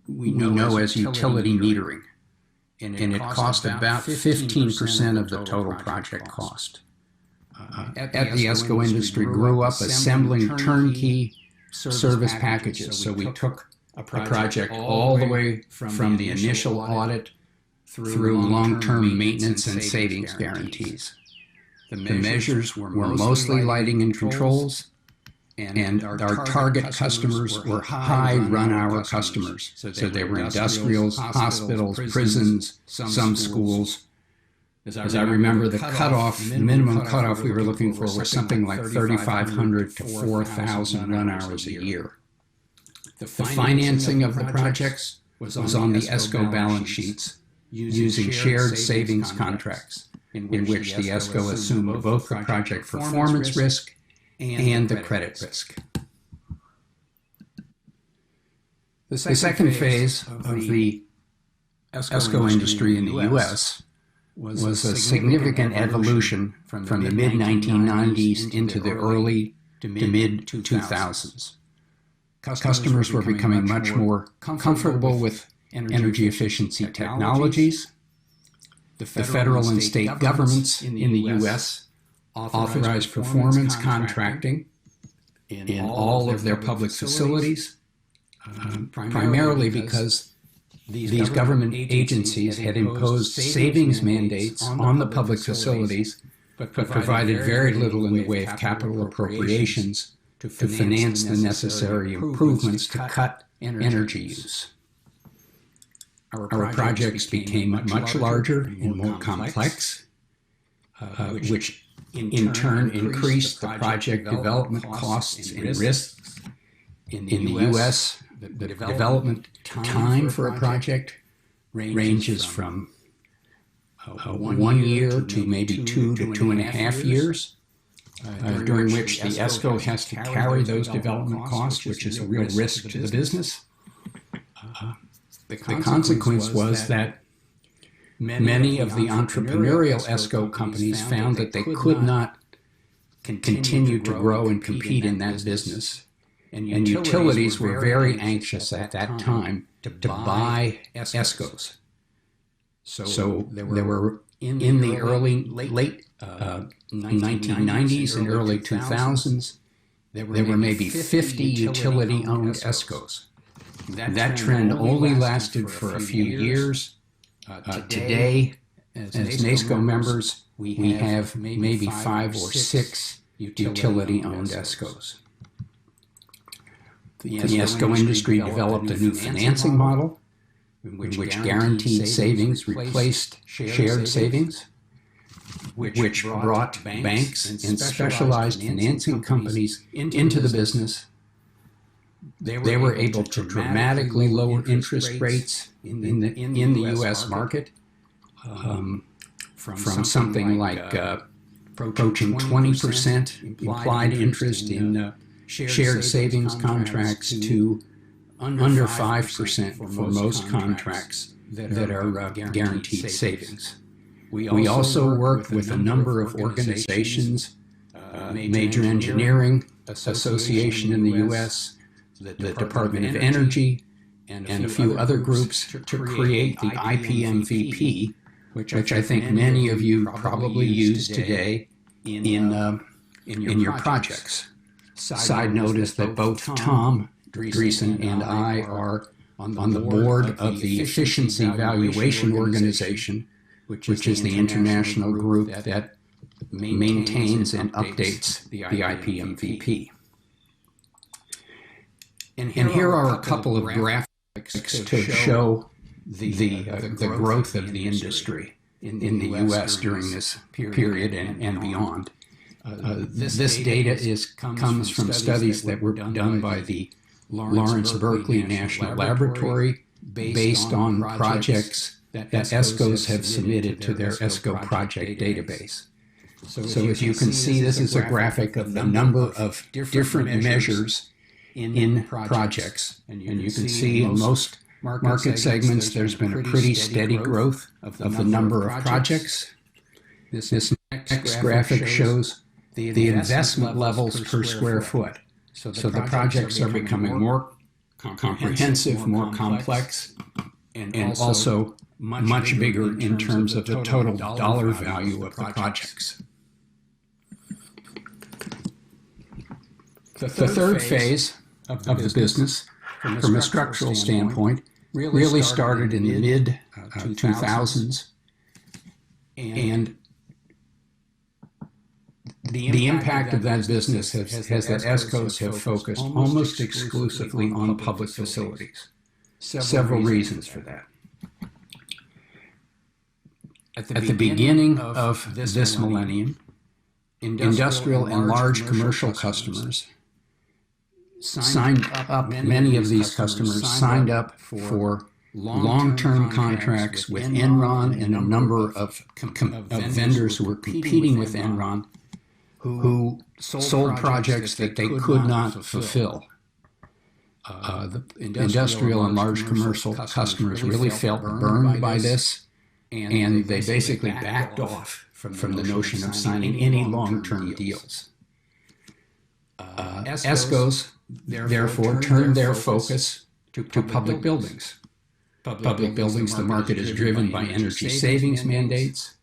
we know as utility metering, and it cost about 15% of the total project cost. At the ESCO industry grew up assembling turnkey service packages, so we took a project all the way from the initial audit through long-term maintenance and savings guarantees. The measures were mostly lighting and controls, and our target customers were high run-hour customers. So they were industrials, hospitals, prisons, some schools. As I remember, the minimum cutoff we were looking for was something like 3,500 to 4,000 run-hours a year. The financing of the projects was on the ESCO balance sheets using shared savings contracts, in which the ESCO assumed both the project performance risk and the credit risk. The second phase of the Esco industry in the U.S. was a significant evolution from the mid-1990s into the early to mid-2000s. Customers were becoming much more comfortable with energy efficiency technologies. The federal and state governments in the U.S. authorized performance contracting in all of their public facilities, primarily because these government agencies had imposed savings mandates on the public facilities, but provided very little in the way of capital appropriations to finance the necessary improvements to cut energy use. Our projects became much larger and more complex, which in turn increased the project development costs and risks. In the U.S., the development time for a project ranges from 1 year to maybe 2 to 2.5 years, during which the ESCO has to carry those development costs, which is a real risk to the business. The consequence was that many of the entrepreneurial ESCO companies found that they could not continue to grow and compete in that business. And utilities were very anxious at that time to buy ESCOs. So there were, in the late 1990s and early 2000s, there were maybe 50 utility-owned ESCOs. That trend only lasted for a few years. Today, as NAESCO members, we have maybe 5 or 6 utility-owned ESCOs. The ESCO industry developed a new financing model in which guaranteed savings replaced shared savings, which brought banks and specialized financing companies into the business. They were able to dramatically lower interest rates in the U.S. market from something like approaching 20% implied interest in shared savings contracts to under 5% for most contracts that are guaranteed savings. We also worked with a number of organizations, Major Engineering Association in the U.S., the Department of Energy, and a few other groups to create the IPMVP, which I think many of you probably use today in your projects. Side note is that both Tom Dreessen and I are on the board of the Efficiency Valuation Organization, which is the international group that maintains and updates the IPMVP. And here are a couple of graphics to show the growth of the industry in the U.S. during this period and beyond. This data comes from studies that were done by the Lawrence Berkeley National Laboratory based on projects that ESCOs have submitted to their ESCO project database. So as you can see, this is a graphic of the number of different measures in projects. And you can see in most market segments there's been a pretty steady growth of the number of projects. This next graphic shows the investment levels per square foot. So the projects are becoming more comprehensive, more complex, and also much bigger in terms of the total dollar value of the projects. The third phase of the business, from a structural standpoint, really started in the mid-2000s, and the impact of that business has that ESCOs have focused almost exclusively on public facilities. Several reasons for that. At the beginning of this millennium, industrial and large commercial customers signed up, many of these customers signed up for long-term contracts with Enron and a number of vendors who were competing with Enron, who sold projects that they could not fulfill. The industrial and large commercial customers really felt burned by this, and they basically backed off from the notion of signing any long-term deals. ESCOs, therefore, turned their focus to public buildings. Public buildings, the market is driven by energy savings mandates,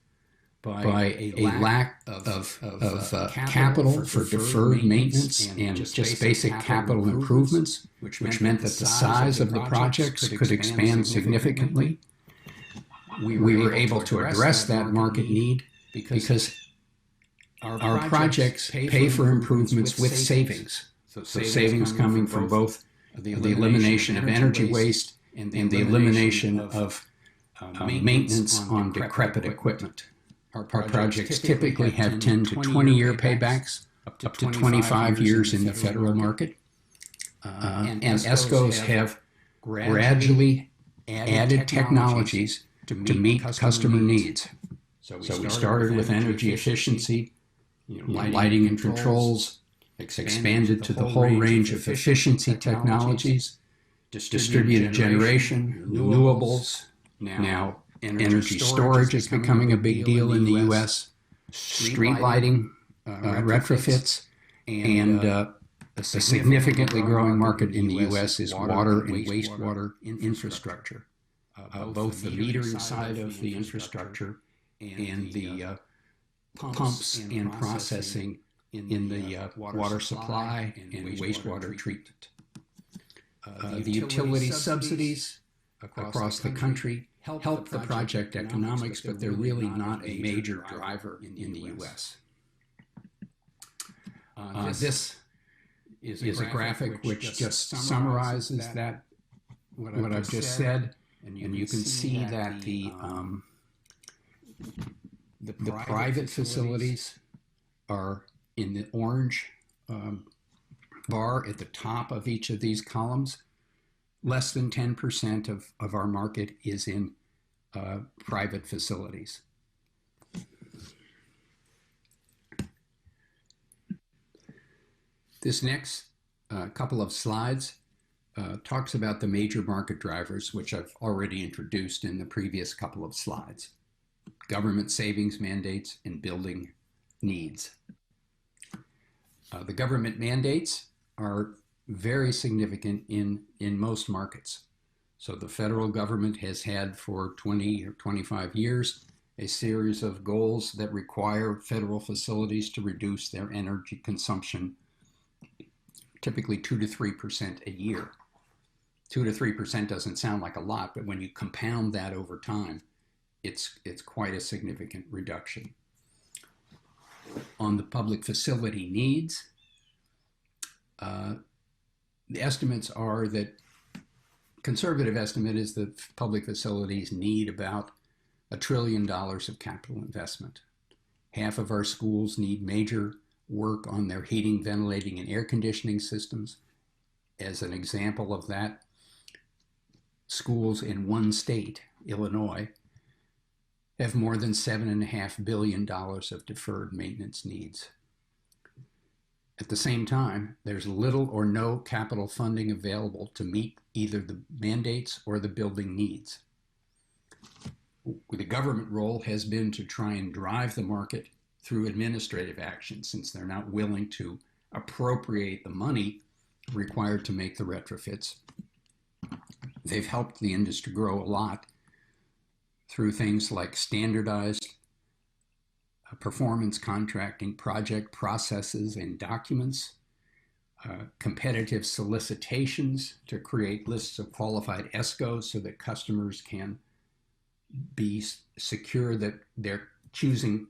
by a lack of capital for deferred maintenance and just basic capital improvements, which meant that the size of the projects could expand significantly. We were able to address that market need because our projects pay for improvements with savings. So savings coming from both the elimination of energy waste and the elimination of maintenance on decrepit equipment. Our projects typically have 10 to 20-year paybacks, up to 25 years in the federal market. And ESCOs have gradually added technologies to meet customer needs. So we started with energy efficiency, lighting and controls, expanded to the whole range of efficiency technologies, distributed generation, renewables. Now energy storage is becoming a big deal in the U.S., street lighting retrofits, and a significantly growing market in the U.S. is water and wastewater infrastructure, both the metering side of the infrastructure and the pumps and processing in the water supply and wastewater treatment. The utility subsidies across the country help the project economics, but they're really not a major driver in the U.S. This is a graphic which just summarizes that, what I've just said, and you can see that the private facilities are in the orange bar at the top of each of these columns. Less than 10% of our market is in private facilities. This next couple of slides talks about the major market drivers, which I've already introduced in the previous couple of slides. Government savings mandates and building needs. The government mandates are very significant in most markets. So the federal government has had for 20 or 25 years a series of goals that require federal facilities to reduce their energy consumption, typically 2 to 3% a year. 2 to 3% doesn't sound like a lot, but when you compound that over time, it's quite a significant reduction. On the public facility needs, the estimates are that, conservative estimate is that public facilities need about $1 trillion of capital investment. Half of our schools need major work on their heating, ventilating, and air conditioning systems. As an example of that, schools in one state, Illinois, have more than $7.5 billion of deferred maintenance needs. At the same time, there's little or no capital funding available to meet either the mandates or the building needs. The government role has been to try and drive the market through administrative action, since they're not willing to appropriate the money required to make the retrofits. They've helped the industry grow a lot through things like standardized performance contracting, project processes and documents, competitive solicitations to create lists of qualified ESCOs so that customers can be secure that they're choosing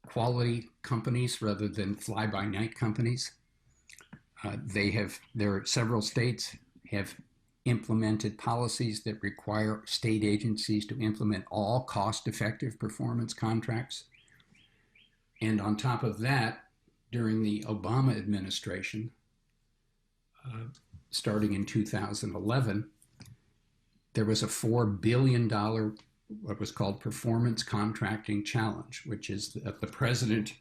quality companies rather than fly-by-night companies. There are several states have implemented policies that require state agencies to implement all cost-effective performance contracts. And on top of that, during the Obama administration, starting in 2011, there was a $4 billion, what was called Performance Contracting Challenge, which is that the president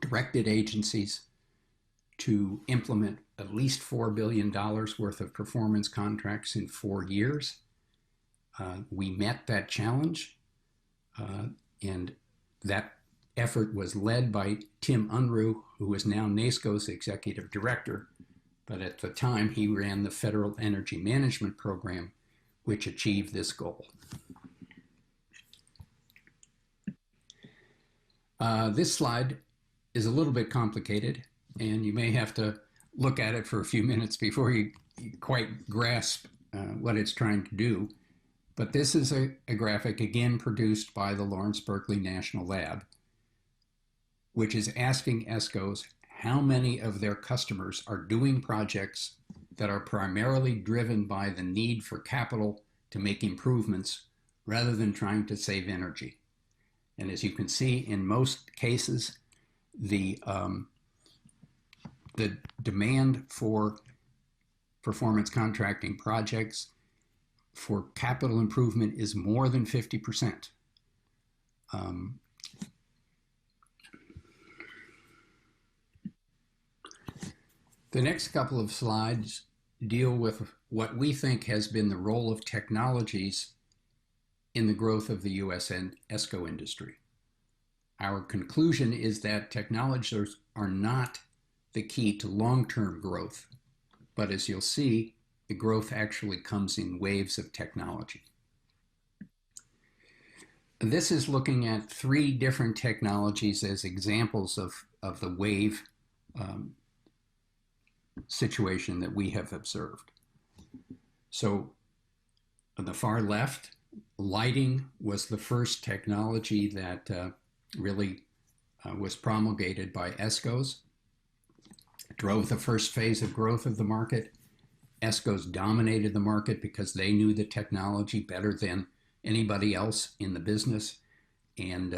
directed agencies to implement at least $4 billion worth of performance contracts in 4 years. We met that challenge, and that effort was led by Tim Unruh, who is now NAESCO's executive director, but at the time he ran the Federal Energy Management Program, which achieved this goal. This slide is a little bit complicated, and you may have to look at it for a few minutes before you quite grasp what it's trying to do. But this is a graphic, again, produced by the Lawrence Berkeley National Lab, which is asking ESCOs how many of their customers are doing projects that are primarily driven by the need for capital to make improvements rather than trying to save energy. And as you can see, in most cases, the demand for performance contracting projects for capital improvement is more than 50%. The next couple of slides deal with what we think has been the role of technologies in the growth of the US and ESCO industry. Our conclusion is that technologies are not the key to long-term growth, but as you'll see, the growth actually comes in waves of technology. This is looking at 3 different technologies as examples of the wave situation that we have observed. So on the far left, lighting was the first technology that really was promulgated by ESCOs, drove the first phase of growth of the market. ESCOs dominated the market because they knew the technology better than anybody else in the business, and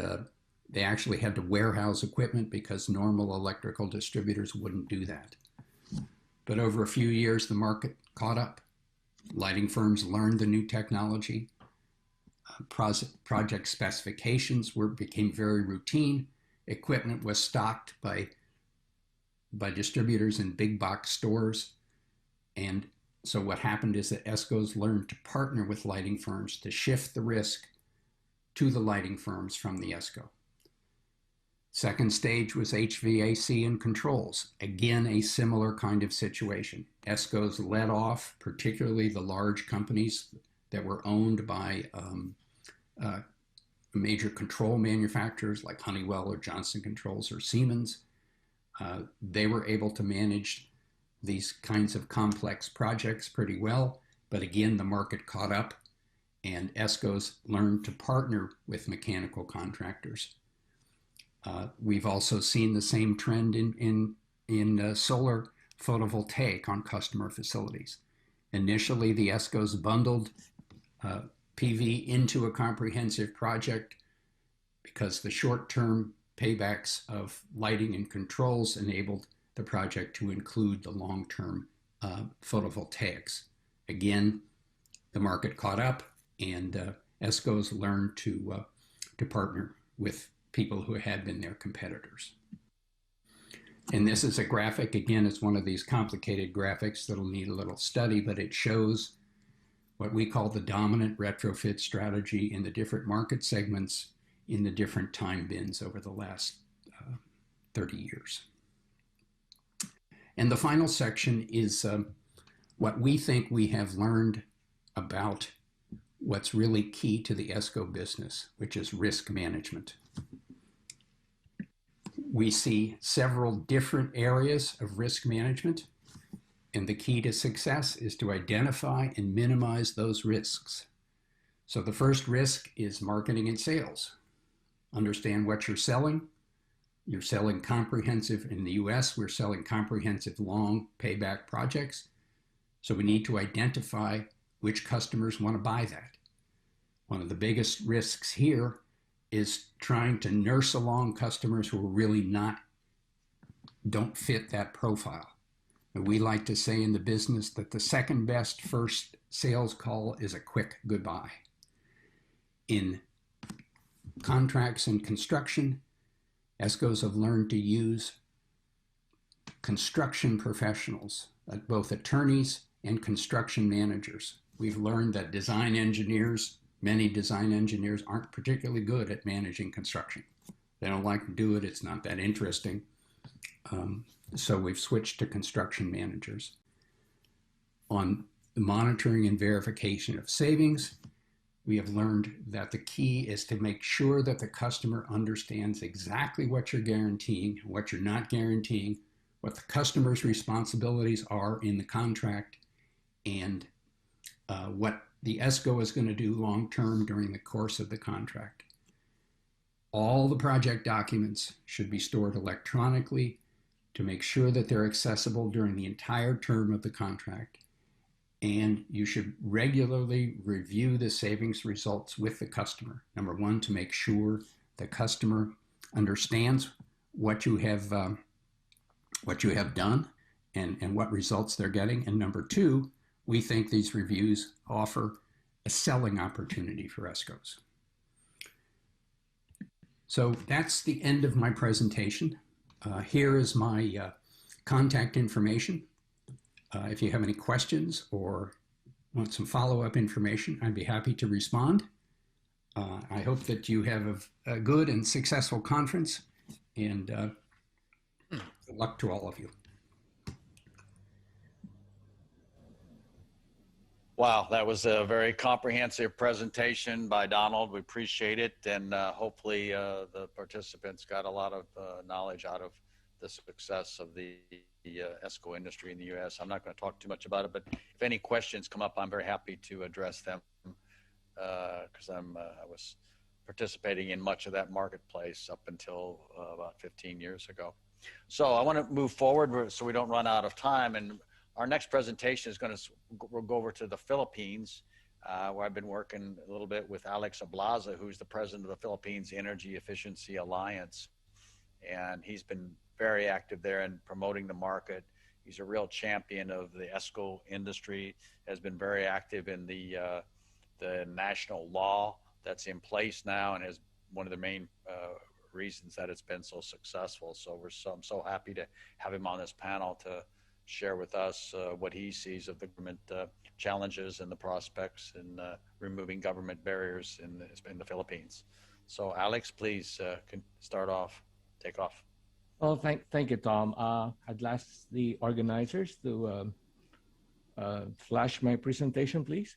they actually had to warehouse equipment because normal electrical distributors wouldn't do that. But over a few years, the market caught up. Lighting firms learned the new technology. Project specifications became very routine. Equipment was stocked by distributors in big box stores. And so what happened is that ESCOs learned to partner with lighting firms to shift the risk to the lighting firms from the ESCO. Second stage was HVAC and controls. Again, a similar kind of situation. ESCOs led off, particularly the large companies that were owned by major control manufacturers like Honeywell or Johnson Controls or Siemens. They were able to manage these kinds of complex projects pretty well, but again, the market caught up and ESCOs learned to partner with mechanical contractors. We've also seen the same trend in solar photovoltaic on customer facilities. Initially, the ESCOs bundled PV into a comprehensive project because the short-term paybacks of lighting and controls enabled the project to include the long-term photovoltaics. Again, the market caught up and ESCOs learned to partner with people who had been their competitors. And this is a graphic. Again, it's one of these complicated graphics that'll need a little study, but it shows what we call the dominant retrofit strategy in the different market segments in the different time bins over the last 30 years. And the final section is what we think we have learned about what's really key to the ESCO business, which is risk management. We see several different areas of risk management, and the key to success is to identify and minimize those risks. So the first risk is marketing and sales. Understand what you're selling. You're selling comprehensive, in the US, we're selling comprehensive long payback projects. So we need to identify which customers want to buy that. One of the biggest risks here is trying to nurse along customers who are really don't fit that profile. And we like to say in the business that the second best first sales call is a quick goodbye. In contracts and construction, ESCOs have learned to use construction professionals, both attorneys and construction managers. We've learned that many design engineers aren't particularly good at managing construction. They don't like to do it. It's not that interesting. So we've switched to construction managers. On the monitoring and verification of savings, we have learned that the key is to make sure that the customer understands exactly what you're guaranteeing, what you're not guaranteeing, what the customer's responsibilities are in the contract, and what the ESCO is going to do long-term during the course of the contract. All the project documents should be stored electronically to make sure that they're accessible during the entire term of the contract. And you should regularly review the savings results with the customer. Number one, to make sure the customer understands what you have done and what results they're getting. And number two, we think these reviews offer a selling opportunity for ESCOs. So that's the end of my presentation. Here is my contact information. If you have any questions or want some follow-up information, I'd be happy to respond. I hope that you have a good and successful conference, and good luck to all of you. Wow, that was a very comprehensive presentation by Donald. We appreciate it, and hopefully the participants got a lot of knowledge out of the success of the ESCO industry in the U.S. I'm not going to talk too much about it, but if any questions come up, I'm very happy to address them because I was participating in much of that marketplace up until about 15 years ago. So I want to move forward so we don't run out of time, and our next presentation is going to go over to the Philippines, where I've been working a little bit with Alex Ablaza, who's the president of the Philippines Energy Efficiency Alliance. And he's been very active there in promoting the market. He's a real champion of the ESCO industry, has been very active in the national law that's in place now, and is one of the main reasons that it's been so successful. So I'm so happy to have him on this panel to share with us what he sees of the government challenges and the prospects in removing government barriers in the Philippines. So Alex, please can start off, take off. Well, thank you, Tom. I'd ask the organizers to flash my presentation, please.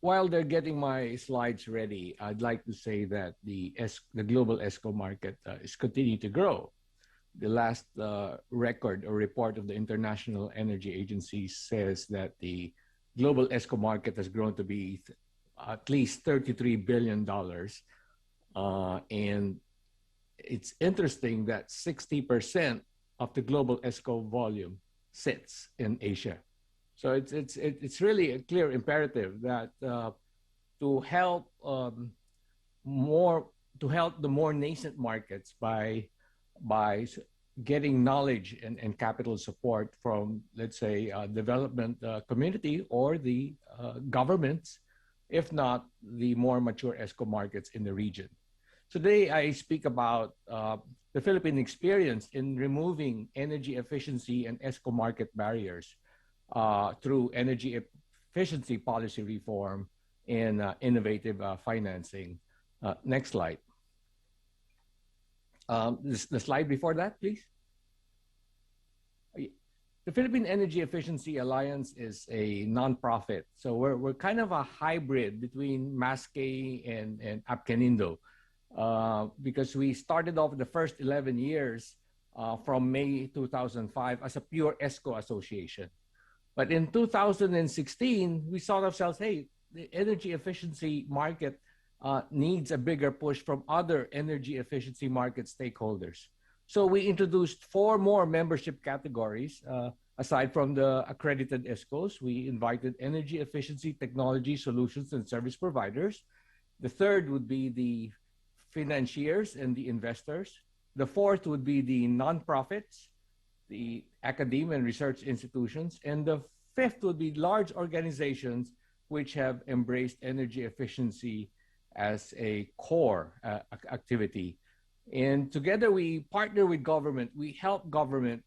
While they're getting my slides ready, I'd like to say that the global ESCO market is continuing to grow. The last record or report of the International Energy Agency says that the global ESCO market has grown to be at least $33 billion. And it's interesting that 60% of the global ESCO volume sits in Asia. So it's really a clear imperative that to help the more nascent markets by getting knowledge and capital support from, let's say, development community or the governments, if not the more mature ESCO markets in the region. Today, I speak about the Philippine experience in removing energy efficiency and ESCO market barriers through energy efficiency policy reform and innovative financing. Next slide. The slide before that, please. The Philippine Energy Efficiency Alliance is a nonprofit. So we're kind of a hybrid between Maskeei and Apkenindo. Because we started off the first 11 years from May 2005 as a pure ESCO association. But in 2016, we saw ourselves, hey, the energy efficiency market needs a bigger push from other energy efficiency market stakeholders. So we introduced 4 more membership categories. Aside from the accredited ESCOs, we invited energy efficiency technology solutions and service providers. The third would be the financiers and the investors. The fourth would be the nonprofits, the academia and research institutions. And the fifth would be large organizations which have embraced energy efficiency as a core activity. And together we partner with government. We help government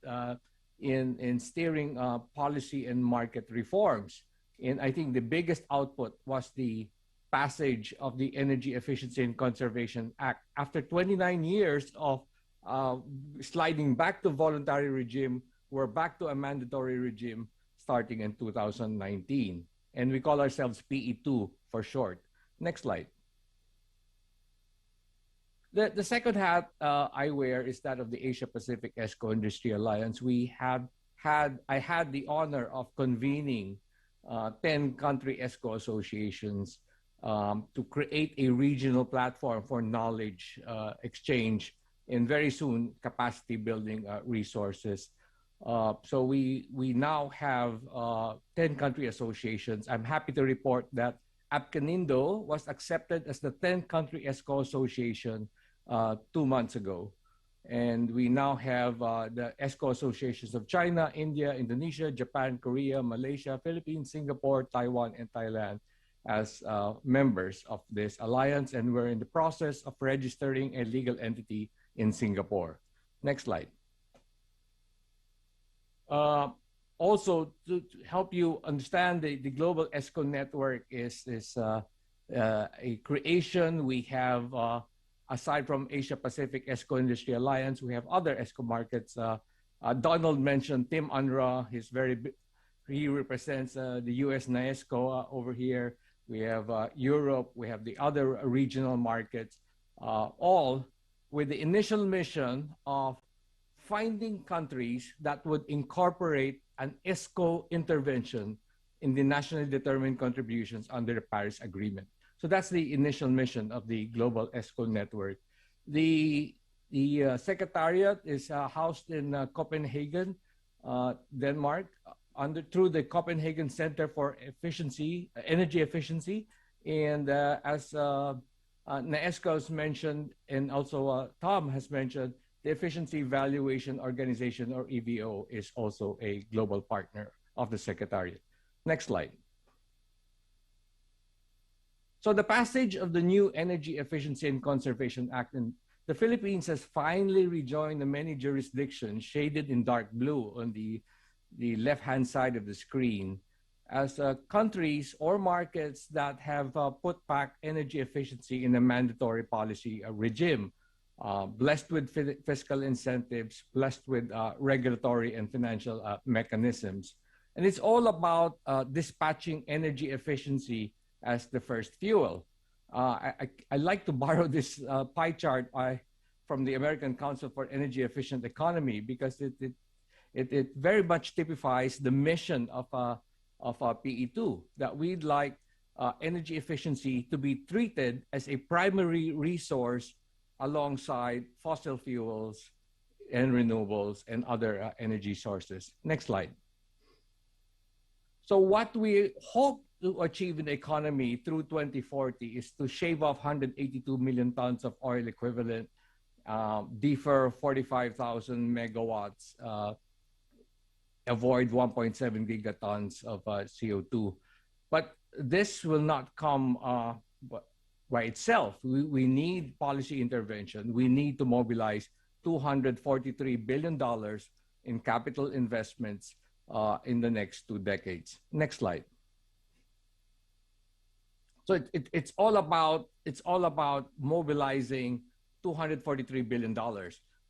in steering policy and market reforms. And I think the biggest output was the passage of the Energy Efficiency and Conservation Act. After 29 years of sliding back to voluntary regime, we're back to a mandatory regime starting in 2019. And we call ourselves PE2 for short. Next slide. The second hat I wear is that of the Asia Pacific ESCO Industry Alliance. I had the honor of convening 10 country ESCO associations to create a regional platform for knowledge exchange and very soon capacity building resources. So we now have 10 country associations. I'm happy to report that Apcanindo was accepted as the 10th country ESCO association 2 months ago. And we now have the ESCO associations of China, India, Indonesia, Japan, Korea, Malaysia, Philippines, Singapore, Taiwan, and Thailand as members of this alliance. And we're in the process of registering a legal entity in Singapore. Next slide. Also, to help you understand, the Global ESCO Network is a creation. We have, aside from Asia Pacific ESCO Industry Alliance, we have other ESCO markets. Donald mentioned Tim Unruh. He represents the US NAESCO over here. We have Europe. We have the other regional markets, all with the initial mission of finding countries that would incorporate an ESCO intervention in the nationally determined contributions under the Paris Agreement. So that's the initial mission of the Global ESCO Network. The secretariat is housed in Copenhagen, Denmark, through the Copenhagen Center for Energy Efficiency. And as NAESCO has mentioned, and also Tom has mentioned, the Efficiency Evaluation Organization, or EVO, is also a global partner of the Secretariat. Next slide. So the passage of the new Energy Efficiency and Conservation Act in the Philippines has finally rejoined the many jurisdictions shaded in dark blue on the left-hand side of the screen as countries or markets that have put back energy efficiency in a mandatory policy regime. Blessed with fiscal incentives, blessed with regulatory and financial mechanisms. And it's all about dispatching energy efficiency as the first fuel. I like to borrow this pie chart from the American Council for Energy Efficient Economy because it very much typifies the mission of PE2, that we'd like energy efficiency to be treated as a primary resource alongside fossil fuels and renewables and other energy sources. Next slide. So what we hope to achieve in the economy through 2040 is to shave off 182 million tons of oil equivalent, defer 45,000 megawatts, avoid 1.7 gigatons of CO2. But this will not come by itself. We need policy intervention. We need to mobilize $243 billion in capital investments in the next 2 decades. Next slide. So it's all about mobilizing $243 billion.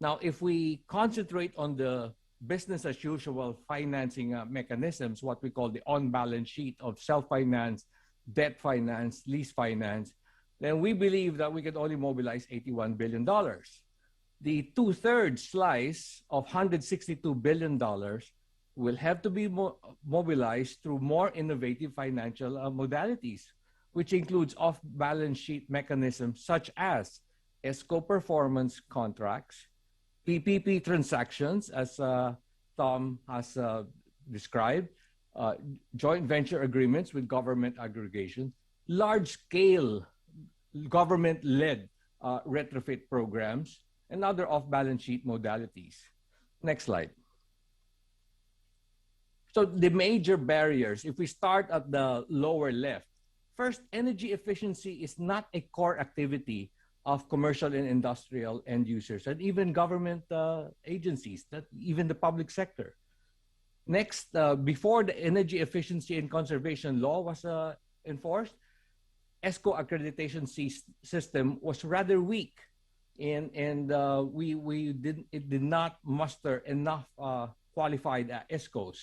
Now, if we concentrate on the business as usual financing mechanisms, what we call the on-balance sheet of self-finance, debt finance, lease finance, then we believe that we could only mobilize $81 billion. The 2/3 slice of $162 billion will have to be mobilized through more innovative financial modalities, which includes off-balance sheet mechanisms such as ESCO performance contracts, PPP transactions, as Tom has described, joint venture agreements with government aggregation, large-scale government-led retrofit programs, and other off-balance sheet modalities. Next slide. So the major barriers, if we start at the lower left, first, energy efficiency is not a core activity of commercial and industrial end users, and even government agencies, even the public sector. Next, before the Energy Efficiency and Conservation Law was enforced, Esco accreditation system was rather weak, and it did not muster enough qualified Escos.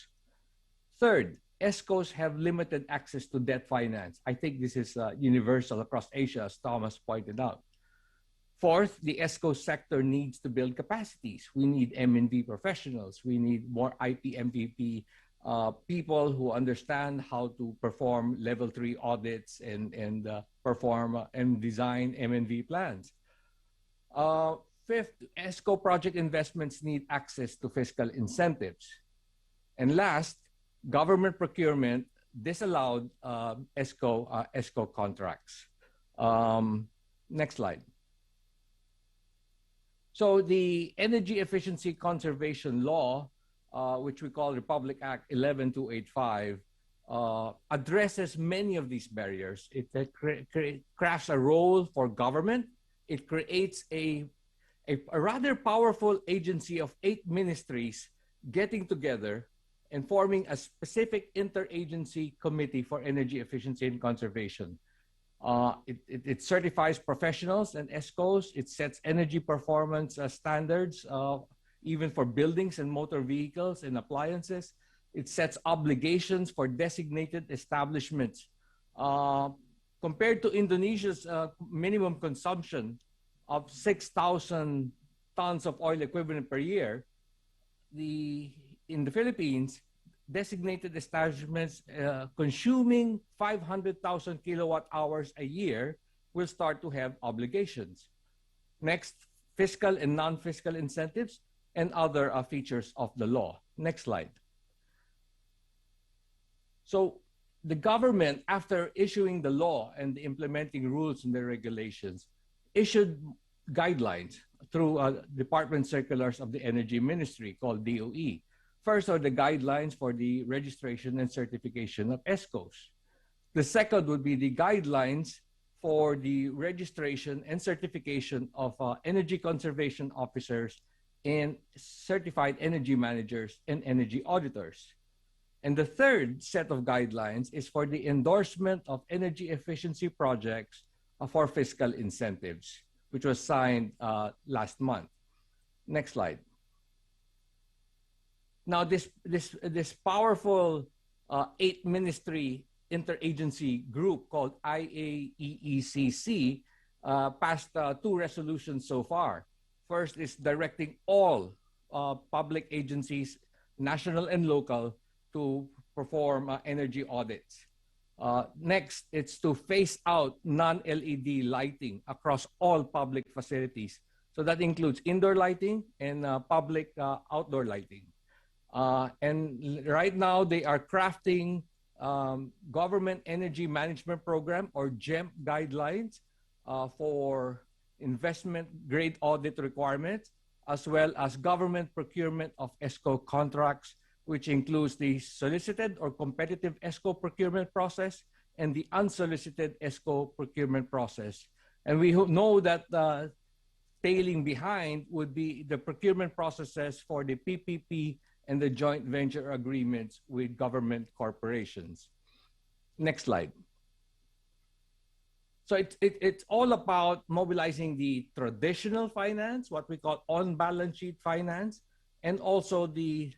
Third, Escos have limited access to debt finance. I think this is universal across Asia, as Thomas pointed out. Fourth, the Esco sector needs to build capacities. We need M&V professionals. We need more IP MVP people who understand how to perform level 3 audits and perform and design M&V plans. Fifth, Esco project investments need access to fiscal incentives. And last, government procurement disallowed Esco contracts. Next slide. So the Energy Efficiency Conservation Law, which we call Republic Act 11285, addresses many of these barriers. It crafts a role for government. It creates a rather powerful agency of 8 ministries getting together and forming a specific interagency committee for energy efficiency and conservation. It certifies professionals and ESCOs. It sets energy performance standards, even for buildings and motor vehicles and appliances. It sets obligations for designated establishments. Compared to Indonesia's minimum consumption of 6,000 tons of oil equivalent per year, in the Philippines, designated establishments consuming 500,000 kilowatt hours a year will start to have obligations. Next, fiscal and non-fiscal incentives and other features of the law. Next slide. So the government, after issuing the law and implementing rules and the regulations, issued guidelines through department circulars of the Energy Ministry called DOE. First are the guidelines for the registration and certification of ESCOs. The second would be the guidelines for the registration and certification of energy conservation officers and certified energy managers and energy auditors. And the third set of guidelines is for the endorsement of energy efficiency projects for fiscal incentives, which was signed last month. Next slide. Now, this powerful 8-ministry interagency group called IAEECC passed 2 resolutions so far. First is directing all public agencies, national and local, to perform energy audits. Next, it's to phase out non-LED lighting across all public facilities. So that includes indoor lighting and public outdoor lighting. And right now, they are crafting Government Energy Management Program, or GEMP guidelines, for investment grade audit requirements, as well as government procurement of ESCO contracts, which includes the solicited or competitive ESCO procurement process and the unsolicited ESCO procurement process. And we know that tailing behind would be the procurement processes for the PPP and the joint venture agreements with government corporations. Next slide. So it's all about mobilizing the traditional finance, what we call on-balance sheet finance, and also the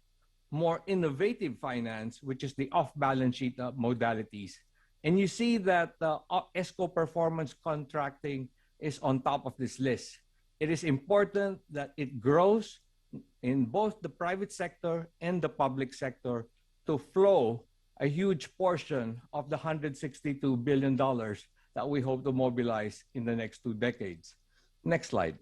more innovative finance, which is the off-balance sheet modalities. And you see that ESCO performance contracting is on top of this list. It is important that it grows in both the private sector and the public sector to flow a huge portion of the $162 billion that we hope to mobilize in the next 2 decades. Next slide.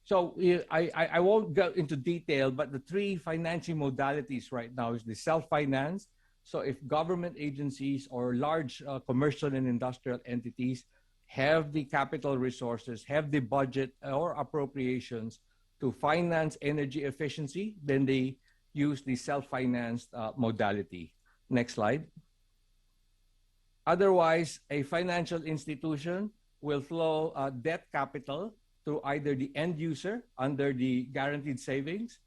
So I won't go into detail, but the 3 financing modalities right now is the self-finance. So if government agencies or large commercial and industrial entities have the capital resources, have the budget or appropriations to finance energy efficiency, then they use the self-financed modality. Next slide. Otherwise, a financial institution will flow debt capital to either the end user under the guaranteed savings,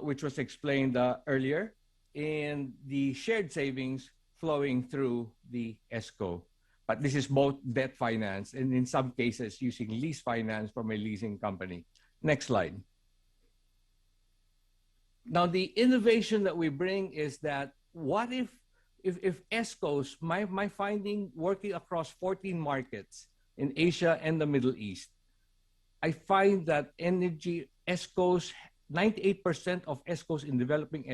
which was explained earlier, and the shared savings flowing through the Esco. But this is both debt finance and in some cases using lease finance from a leasing company. Next slide. Now, the innovation that we bring is that what if Escos, my finding working across 14 markets in Asia and the Middle East, I find that energy Escos, 98% of Escos in developing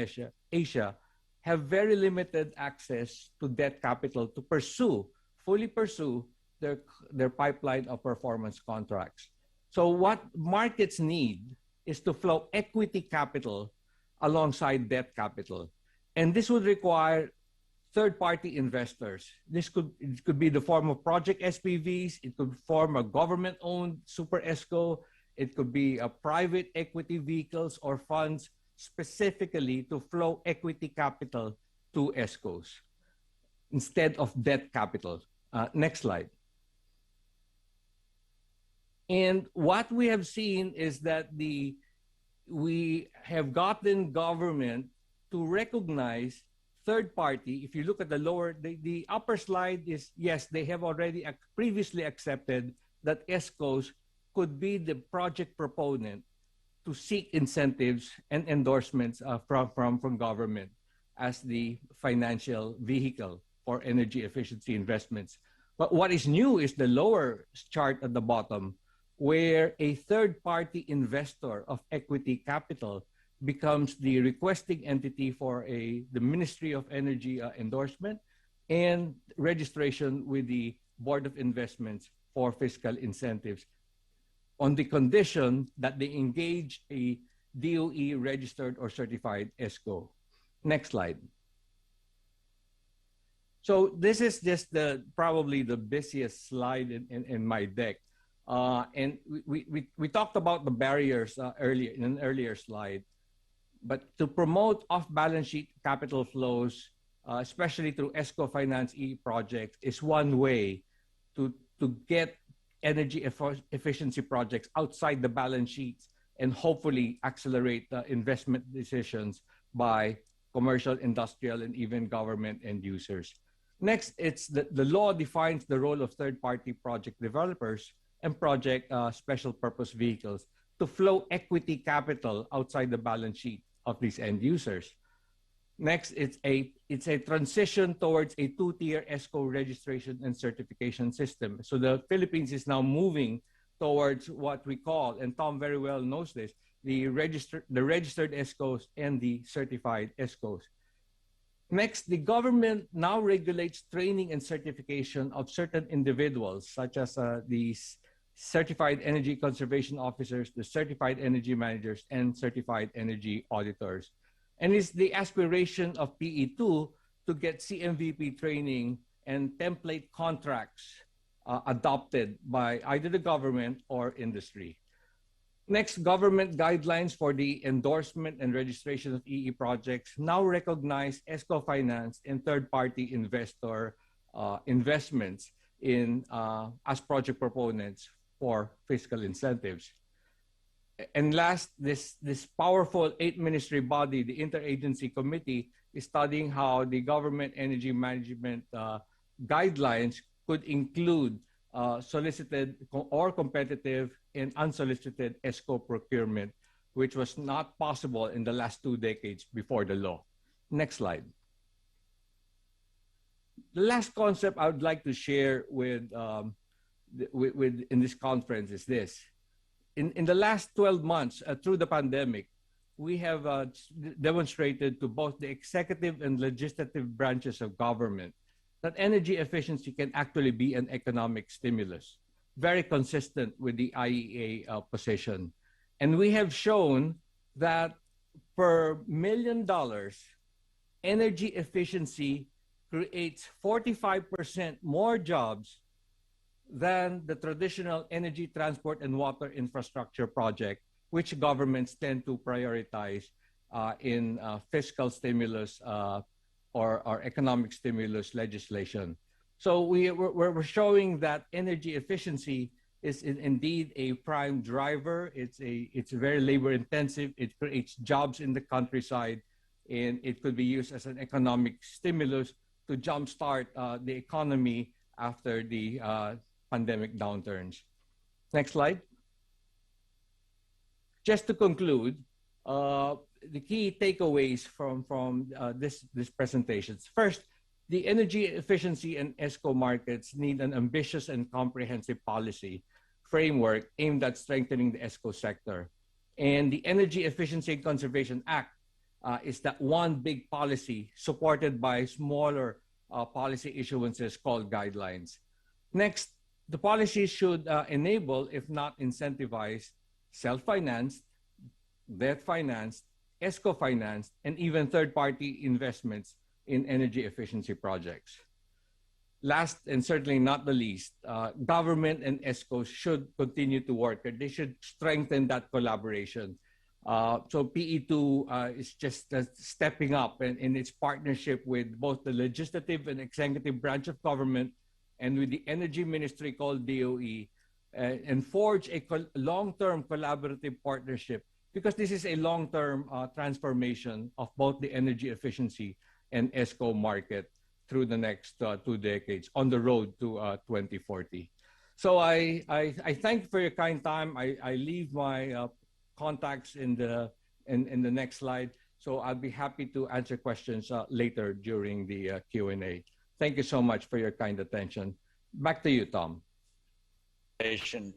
Asia have very limited access to debt capital to fully pursue their pipeline of performance contracts. So what markets need is to flow equity capital alongside debt capital. And this would require third-party investors. It could be the form of project SPVs. It could form a government-owned super ESCO. It could be a private equity vehicles or funds specifically to flow equity capital to ESCOs instead of debt capital. Next slide. And what we have seen is that we have gotten government to recognize third party. If you look at the upper slide is, yes, they have already previously accepted that ESCOs could be the project proponent to seek incentives and endorsements from government as the financial vehicle for energy efficiency investments. But what is new is the lower chart at the bottom, where a third-party investor of equity capital becomes the requesting entity for the Ministry of Energy endorsement and registration with the Board of Investments for fiscal incentives on the condition that they engage a DOE registered or certified ESCO. Next slide. So this is just probably the busiest slide in my deck. And we talked about the barriers earlier in an earlier slide, but to promote off-balance sheet capital flows, especially through ESCO Finance E projects, is one way to get energy efficiency projects outside the balance sheets and hopefully accelerate investment decisions by commercial, industrial, and even government end users. Next, it's the law defines the role of third-party project developers and project special purpose vehicles to flow equity capital outside the balance sheet of these end users. Next, it's a transition towards a two-tier ESCO registration and certification system. So the Philippines is now moving towards what we call, and Tom very well knows this, the registered ESCOs and the certified ESCOs. Next, the government now regulates training and certification of certain individuals, such as these certified energy conservation officers, the certified energy managers, and certified energy auditors. And it's the aspiration of PE2 to get CMVP training and template contracts adopted by either the government or industry. Next, government guidelines for the endorsement and registration of EE projects now recognize ESCO Finance and third-party investor investments as project proponents for fiscal incentives. And last, this powerful 8-ministry body, the Interagency Committee, is studying how the government energy management guidelines could include solicited or competitive and unsolicited ESCO procurement, which was not possible in the last 2 decades before the law. Next slide. The last concept I would like to share with in this conference is this. In the last 12 months, through the pandemic, we have demonstrated to both the executive and legislative branches of government that energy efficiency can actually be an economic stimulus, very consistent with the IEA position. And we have shown that per $1 million, energy efficiency creates 45% more jobs than the traditional energy transport and water infrastructure project, which governments tend to prioritize in fiscal stimulus or economic stimulus legislation. So we're showing that energy efficiency is indeed a prime driver. It's very labor intensive. It creates jobs in the countryside, and it could be used as an economic stimulus to jumpstart the economy after the pandemic downturns. Next slide. Just to conclude, the key takeaways from this presentation. First, the energy efficiency and ESCO markets need an ambitious and comprehensive policy framework aimed at strengthening the ESCO sector. And the Energy Efficiency and Conservation Act is that one big policy supported by smaller policy issuances called guidelines. Next, the policy should enable, if not incentivize, self-financed, debt-financed, ESCO-financed, and even third-party investments in energy efficiency projects. Last and certainly not the least, government and ESCOs should continue to work. They should strengthen that collaboration. So PE2 is just stepping up in its partnership with both the legislative and executive branch of government and with the energy ministry called DOE, and forge a long-term collaborative partnership, because this is a long-term transformation of both the energy efficiency and ESCO market through the next 2 decades on the road to 2040. So I thank you for your kind time. I leave my contacts in the next slide. So I'll be happy to answer questions later during the Q&A. Thank you so much for your kind attention. Back to you, Tom.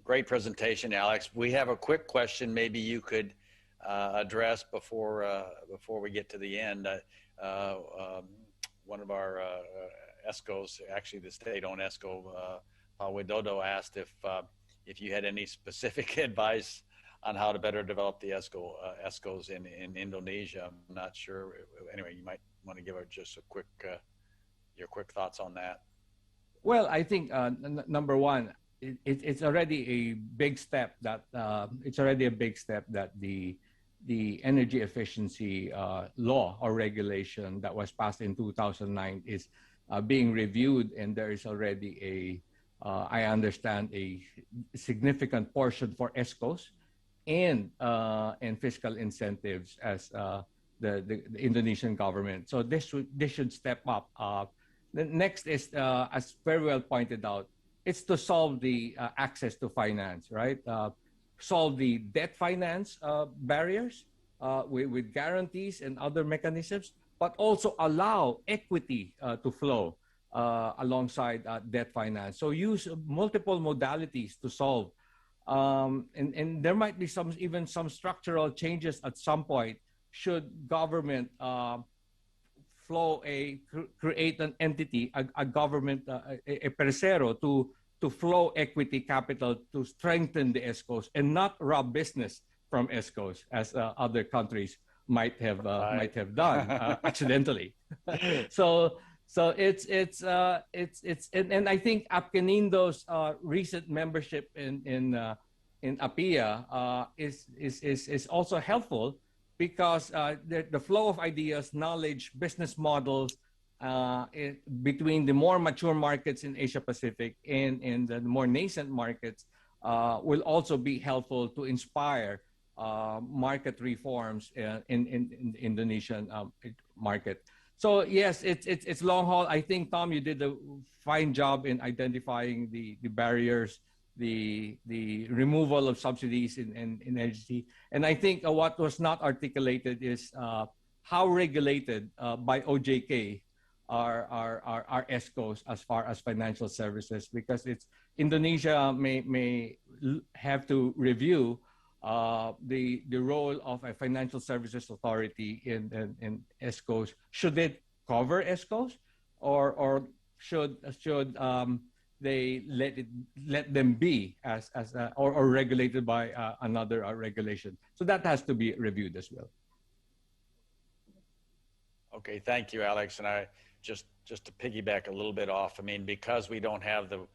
Great presentation, Alex. We have a quick question maybe you could address before we get to the end. One of our ESCOs, actually the state-owned ESCO, Widodo, asked if you had any specific advice on how to better develop the ESCOs in Indonesia. I'm not sure. Anyway, you might want to give just a quick your quick thoughts on that. Well, I think number one, it's already a big step that the energy efficiency law or regulation that was passed in 2009 is being reviewed, and there is already I understand, a significant portion for ESCOs and fiscal incentives as the Indonesian government. So this should step up. The next is, as very well pointed out, it's to solve the access to finance, right? Solve the debt finance barriers with guarantees and other mechanisms, but also allow equity to flow alongside debt finance. So use multiple modalities to solve. And there might be even some structural changes at some point should government create an entity, a government, a tercero to flow equity capital to strengthen the ESCOs and not rob business from ESCOs, as other countries might have done accidentally. So it's and I think Apkenindo's recent membership in APIA is also helpful, because the flow of ideas, knowledge, business models between the more mature markets in Asia Pacific and the more nascent markets will also be helpful to inspire market reforms in the Indonesian market. So yes, it's long haul. I think, Tom, you did a fine job in identifying the barriers, the removal of subsidies in energy. And I think what was not articulated is how regulated by OJK are ESCOs as far as financial services, because Indonesia may have to review the role of a financial services authority in ESCOs. Should it cover ESCOs, or should they let them be or regulated by another regulation? So that has to be reviewed as well. Okay, thank you, Alex. And I just to piggyback a little bit off, I mean, because we don't have the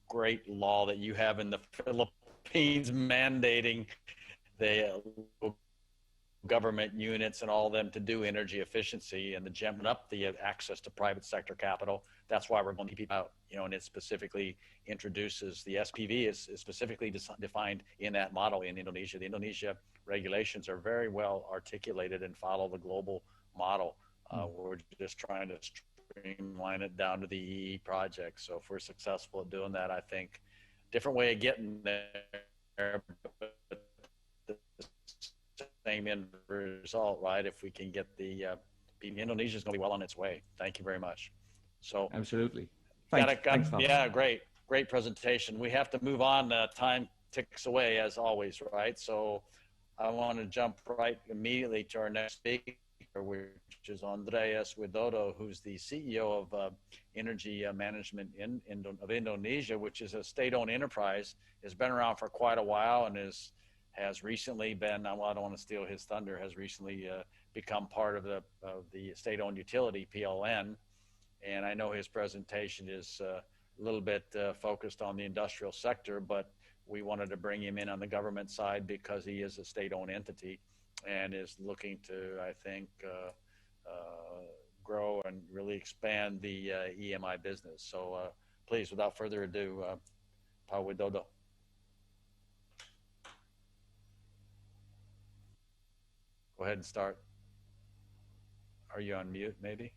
great law that you have in the Philippines mandating the government units and all of them to do energy efficiency and the jamming up the access to private sector capital. That's why we're going to keep out, and it specifically introduces the SPV is specifically defined in that model in Indonesia. The Indonesia regulations are very well articulated and follow the global model. We're just trying to streamline it down to the EE project. So if we're successful at doing that, I think different way of getting there, but the same end result, right? If we can get the Indonesia is going to be well on its way. Thank you very much. So absolutely. Thanks, yeah, great presentation. We have to move on. Time ticks away as always, right? So I want to jump right immediately to our next speaker, which is Andreas Widodo, who's the CEO of Energy Management of Indonesia, which is a state-owned enterprise. Has been around for quite a while and has recently been, well, I don't want to steal his thunder, has recently become part of the state-owned utility, PLN. And I know his presentation is a little bit focused on the industrial sector, but we wanted to bring him in on the government side because he is a state-owned entity and is looking to, I think, grow and really expand the EMI business. So please, without further ado, Pak Widodo. Go ahead and start. Are you on mute, maybe?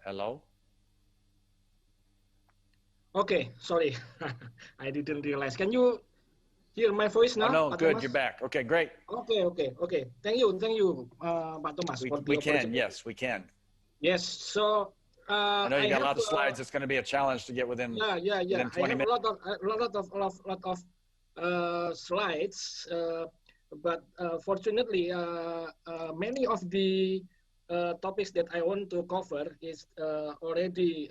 Hello? Okay, sorry. I didn't realize. Can you hear my voice now? Oh, no, good, Thomas? You're back. Okay, great. Okay. Thank you, Pak Thomas. We can, yes, we can. Yes, so I know you got a lot of slides. It's going to be a challenge to get within. Yeah. Within 20 minutes. A lot of slides, but fortunately, many of the topics that I want to cover is already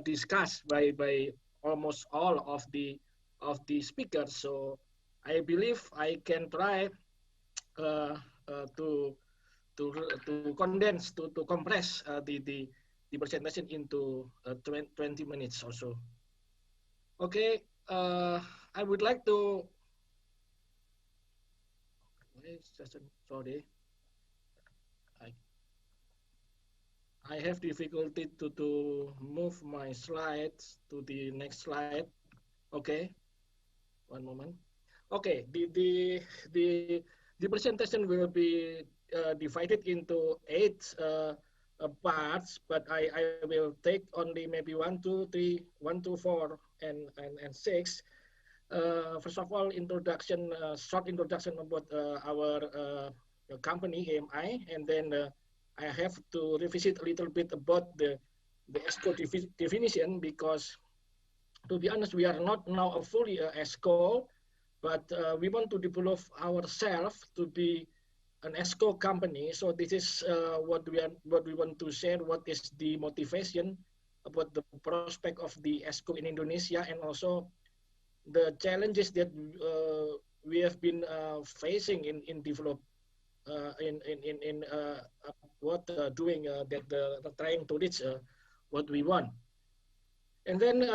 discussed by almost all of the speakers. So I believe I can try to condense, to compress the presentation into 20 minutes or so. Okay, I would like to. Sorry. I have difficulty to move my slides to the next slide. Okay, one moment. Okay, the presentation will be divided into 8 parts, but I will take only maybe 1, 2, 3, 1, 2, 4, and 6. First of all, short introduction about our company AMI, and then I have to revisit a little bit about the Esco definition, because to be honest, we are not now a fully Esco, but we want to develop ourselves to be an Esco company. So this is what we want to share. What is the motivation about the prospect of the Esco in Indonesia, and also the challenges that we have been facing in develop. Trying to reach what we want. And then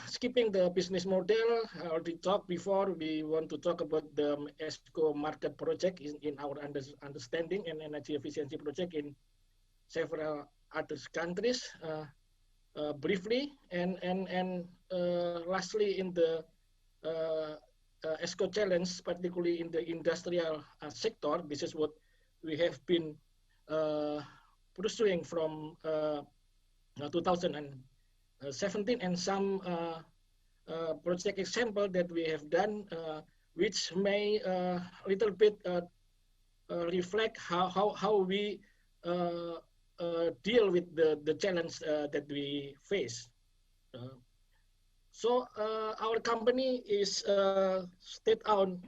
skipping the business model, I already talked before, we want to talk about the ESCO market project in our understanding, and energy efficiency project in several other countries briefly. And lastly, in the ESCO challenge, particularly in the industrial sector, this is what we have been pursuing from 2017, and some project example that we have done, which may a little bit reflect how we deal with the challenge that we face. So our company is a state-owned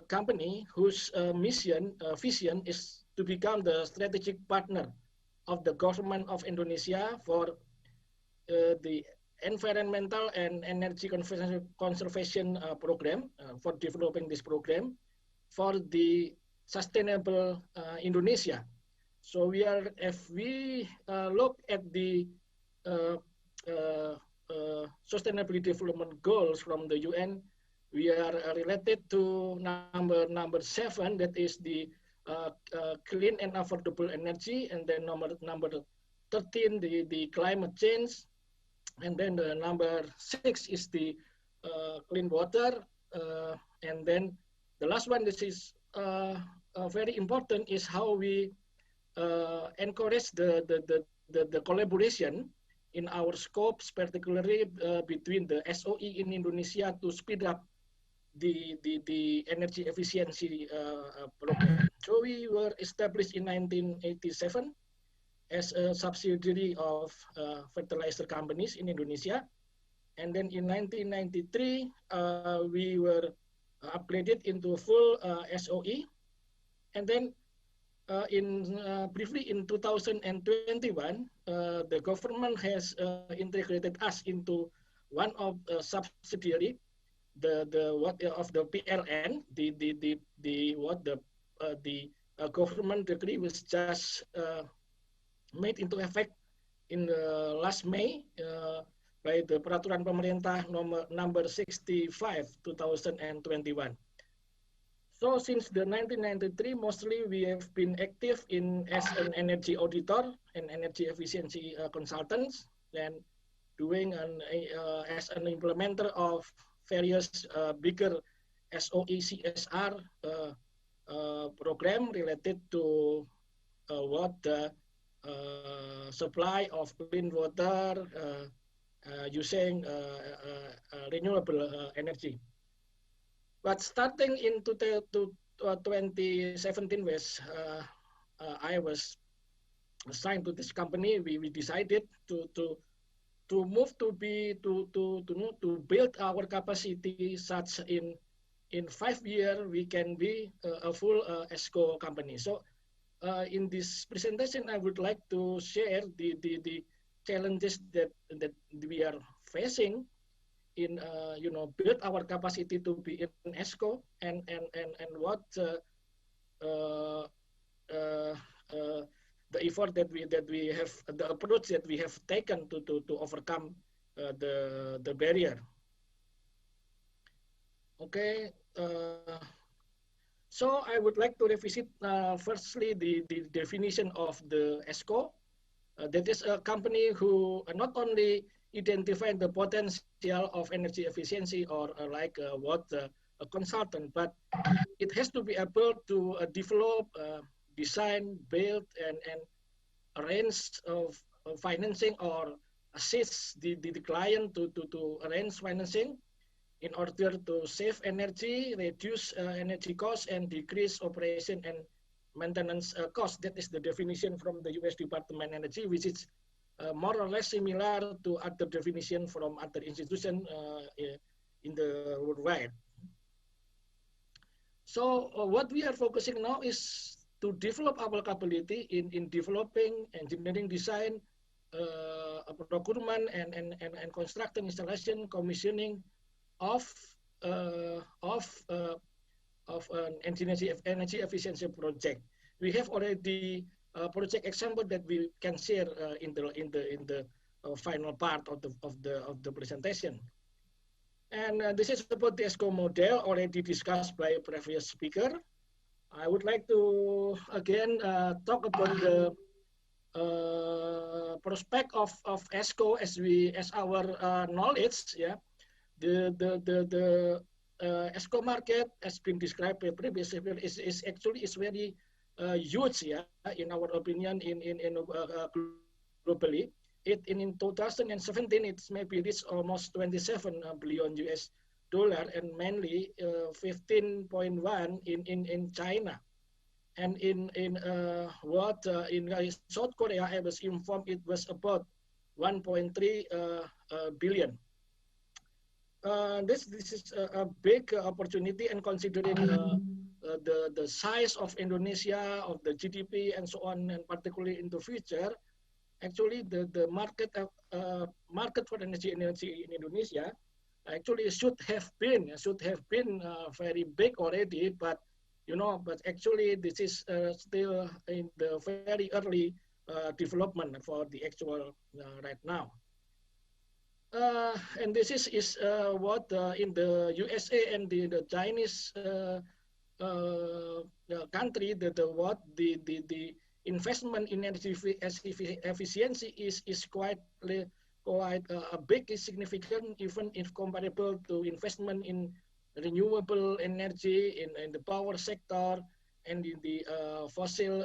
company whose vision is to become the strategic partner of the government of Indonesia for the environmental and energy conservation program, for developing this program for the sustainable Indonesia. So if we look at the Sustainable Development Goals from the UN, we are related to number 7, that is the clean and affordable energy, and then number 13, the climate change, and then the number 6 is the clean water, and then the last one, this is very important, is how we encourage the collaboration in our scopes, particularly between the SOE in Indonesia to speed up the energy efficiency program. So we were established in 1987 as a subsidiary of fertilizer companies in Indonesia. And then in 1993, we were upgraded into full SOE. And then briefly in 2021, the government has integrated us into one of the subsidiary, the PLN, the government decree was just made into effect in the last May by the Peraturan Pemerintah number 65 2021. So since the 1993, mostly we have been active as an energy auditor and energy efficiency consultants, and doing as an implementer of various bigger SOE CSR program related to the supply of clean water using renewable energy. But starting in 2017, I was assigned to this company. We decided to move to build our capacity such in 5 years we can be a full ESCO company. So in this presentation, I would like to share the challenges that we are facing in build our capacity to be in ESCO, and what the effort that we have, the approach that we have taken to overcome the barrier. Okay, so I would like to revisit firstly the definition of the ESCO. That is a company who not only identify the potential of energy efficiency or a consultant, but it has to be able to develop, design, build, and arrange of financing or assist the client to arrange financing in order to save energy, reduce energy costs, and decrease operation and maintenance costs. That is the definition from the US Department of Energy, which is more or less similar to other definition from other institutions in the worldwide. So what we are focusing now is to develop our capability in developing engineering design, procurement, and construction, installation, commissioning of an energy efficiency project. We have already project example that we can share in the final part of the presentation. And this is about the ESCO model already discussed by a previous speaker. I would like to again talk about the prospect of ESCO as our knowledge. Yeah, the ESCO market has been described by previous speaker is actually very huge, yeah, in our opinion, globally. In 2017, it's maybe reached almost 27 billion US dollar, and mainly 15.1 in China, and in South Korea, I was informed it was about 1.3 billion. This is a big opportunity, and considering the size of Indonesia, of the GDP, and so on, and particularly in the future, actually the market for energy in Indonesia actually should have been very big already, but but actually this is still in the very early development for the actual right now. And this is what in the USA and the Chinese country, the investment in energy efficiency is quite a big, significant, even if comparable to investment in renewable energy in the power sector and in the fossil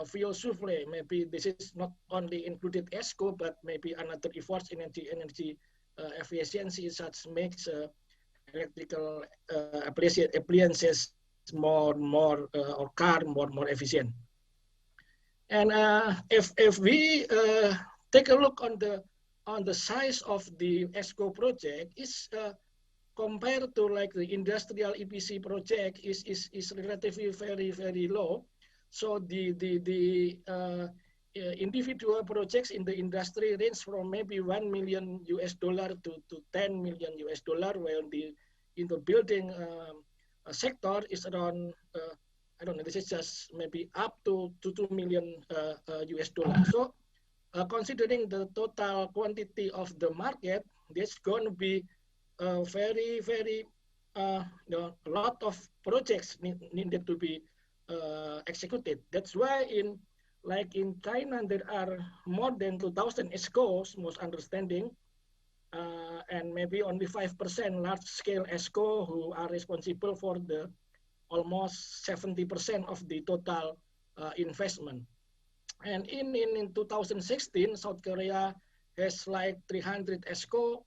fuel supply. Maybe this is not only included Esco, but maybe another efforts in energy efficiency, such makes electrical appliances more or car more efficient. And if we take a look on the size of the Esco project, is compared to like the industrial EPC project is relatively very low. So the individual projects in the industry range from maybe $1 million to $10 million, while in the building sector is around I don't know, this is just maybe up to $2 million. So considering the total quantity of the market, there's going to be very a lot of projects needed to be executed. That's why in China there are more than 2,000 ESCOs, most understanding, and maybe only 5% large-scale ESCO who are responsible for the almost 70% of the total investment. And in 2016, South Korea has like 300 ESCO,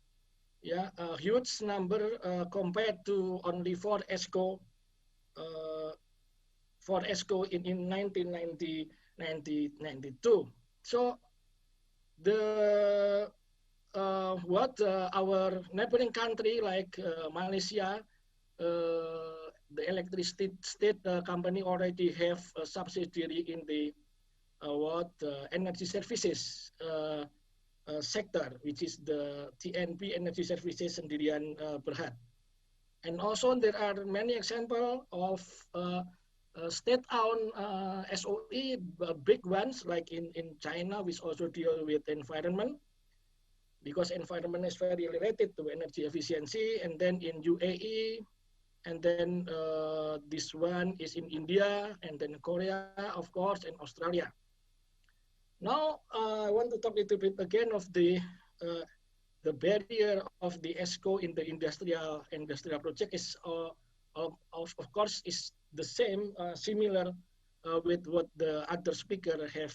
a huge number compared to only 4 ESCO in 1992. So the our neighboring country like Malaysia, the electricity state company already have a subsidiary in the energy services sector, which is the TNP Energy Services Sendirian Berhad. And also there are many examples of state-owned SOE, big ones like in China, which also deal with environment, because environment is very related to energy efficiency. And then in UAE, and then this one is in India, and then Korea, of course, and Australia. Now I want to talk a little bit again of the barrier of the ESCO in the industrial project is of course is the same, similar with what the other speaker have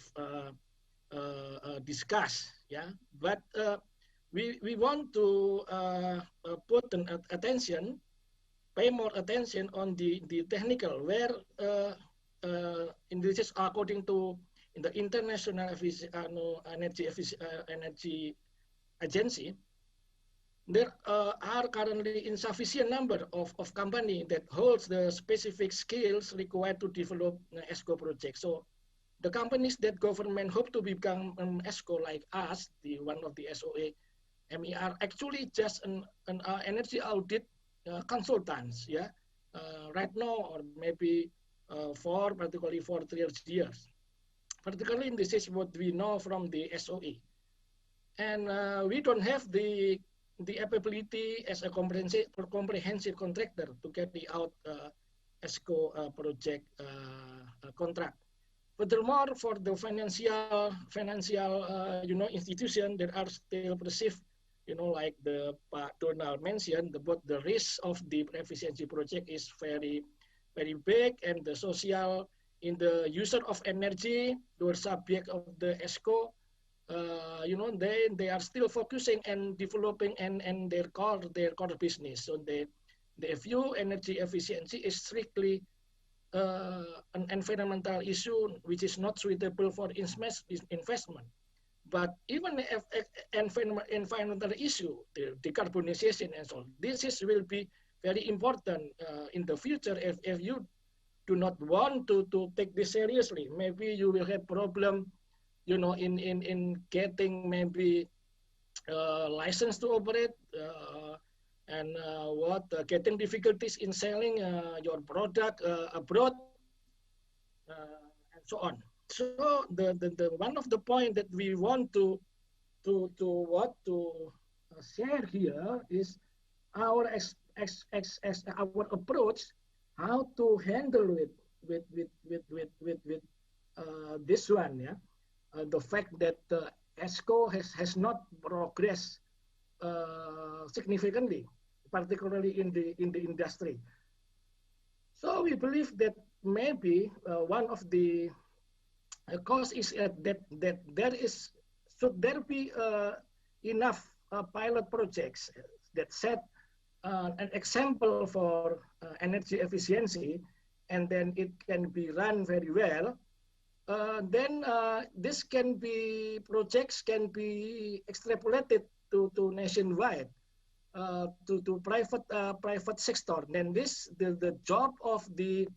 discussed. Yeah, but we want to put an attention, pay more attention on the technical, where in this is according to in the International Energy Agency, there are currently insufficient number of companies that holds the specific skills required to develop an ESCO project. So the companies that government hope to become an ESCO like us, the one of the SOA, MER, actually just an energy audit consultants, right now, or maybe particularly for 3 years. Particularly, this is what we know from the SOE. And we don't have the ability as a comprehensive contractor to carry out ESCO project contract. Furthermore, for the financial institution, there are still perceived, like the Donald mentioned, the risk of the efficiency project is very big, and the social in the user of energy, the subject of the ESCO, they are still focusing and developing and their core business. So they view energy efficiency is strictly an environmental issue which is not suitable for investment. But even if environmental issue, the decarbonization and so on, this will be very important in the future. If you do not want to take this seriously, maybe you will have problem, in getting maybe license to operate, and getting difficulties in selling your product abroad, and so on. So the one of the point that we want to share here is our our approach, how to handle it with this one, yeah. The fact that Esco has not progressed significantly, particularly in the industry. So we believe that maybe one of the cause is that should there be enough pilot projects that set an example for energy efficiency, and then it can be run very well. Then this projects can be extrapolated to nationwide, to private sector. Then the job of the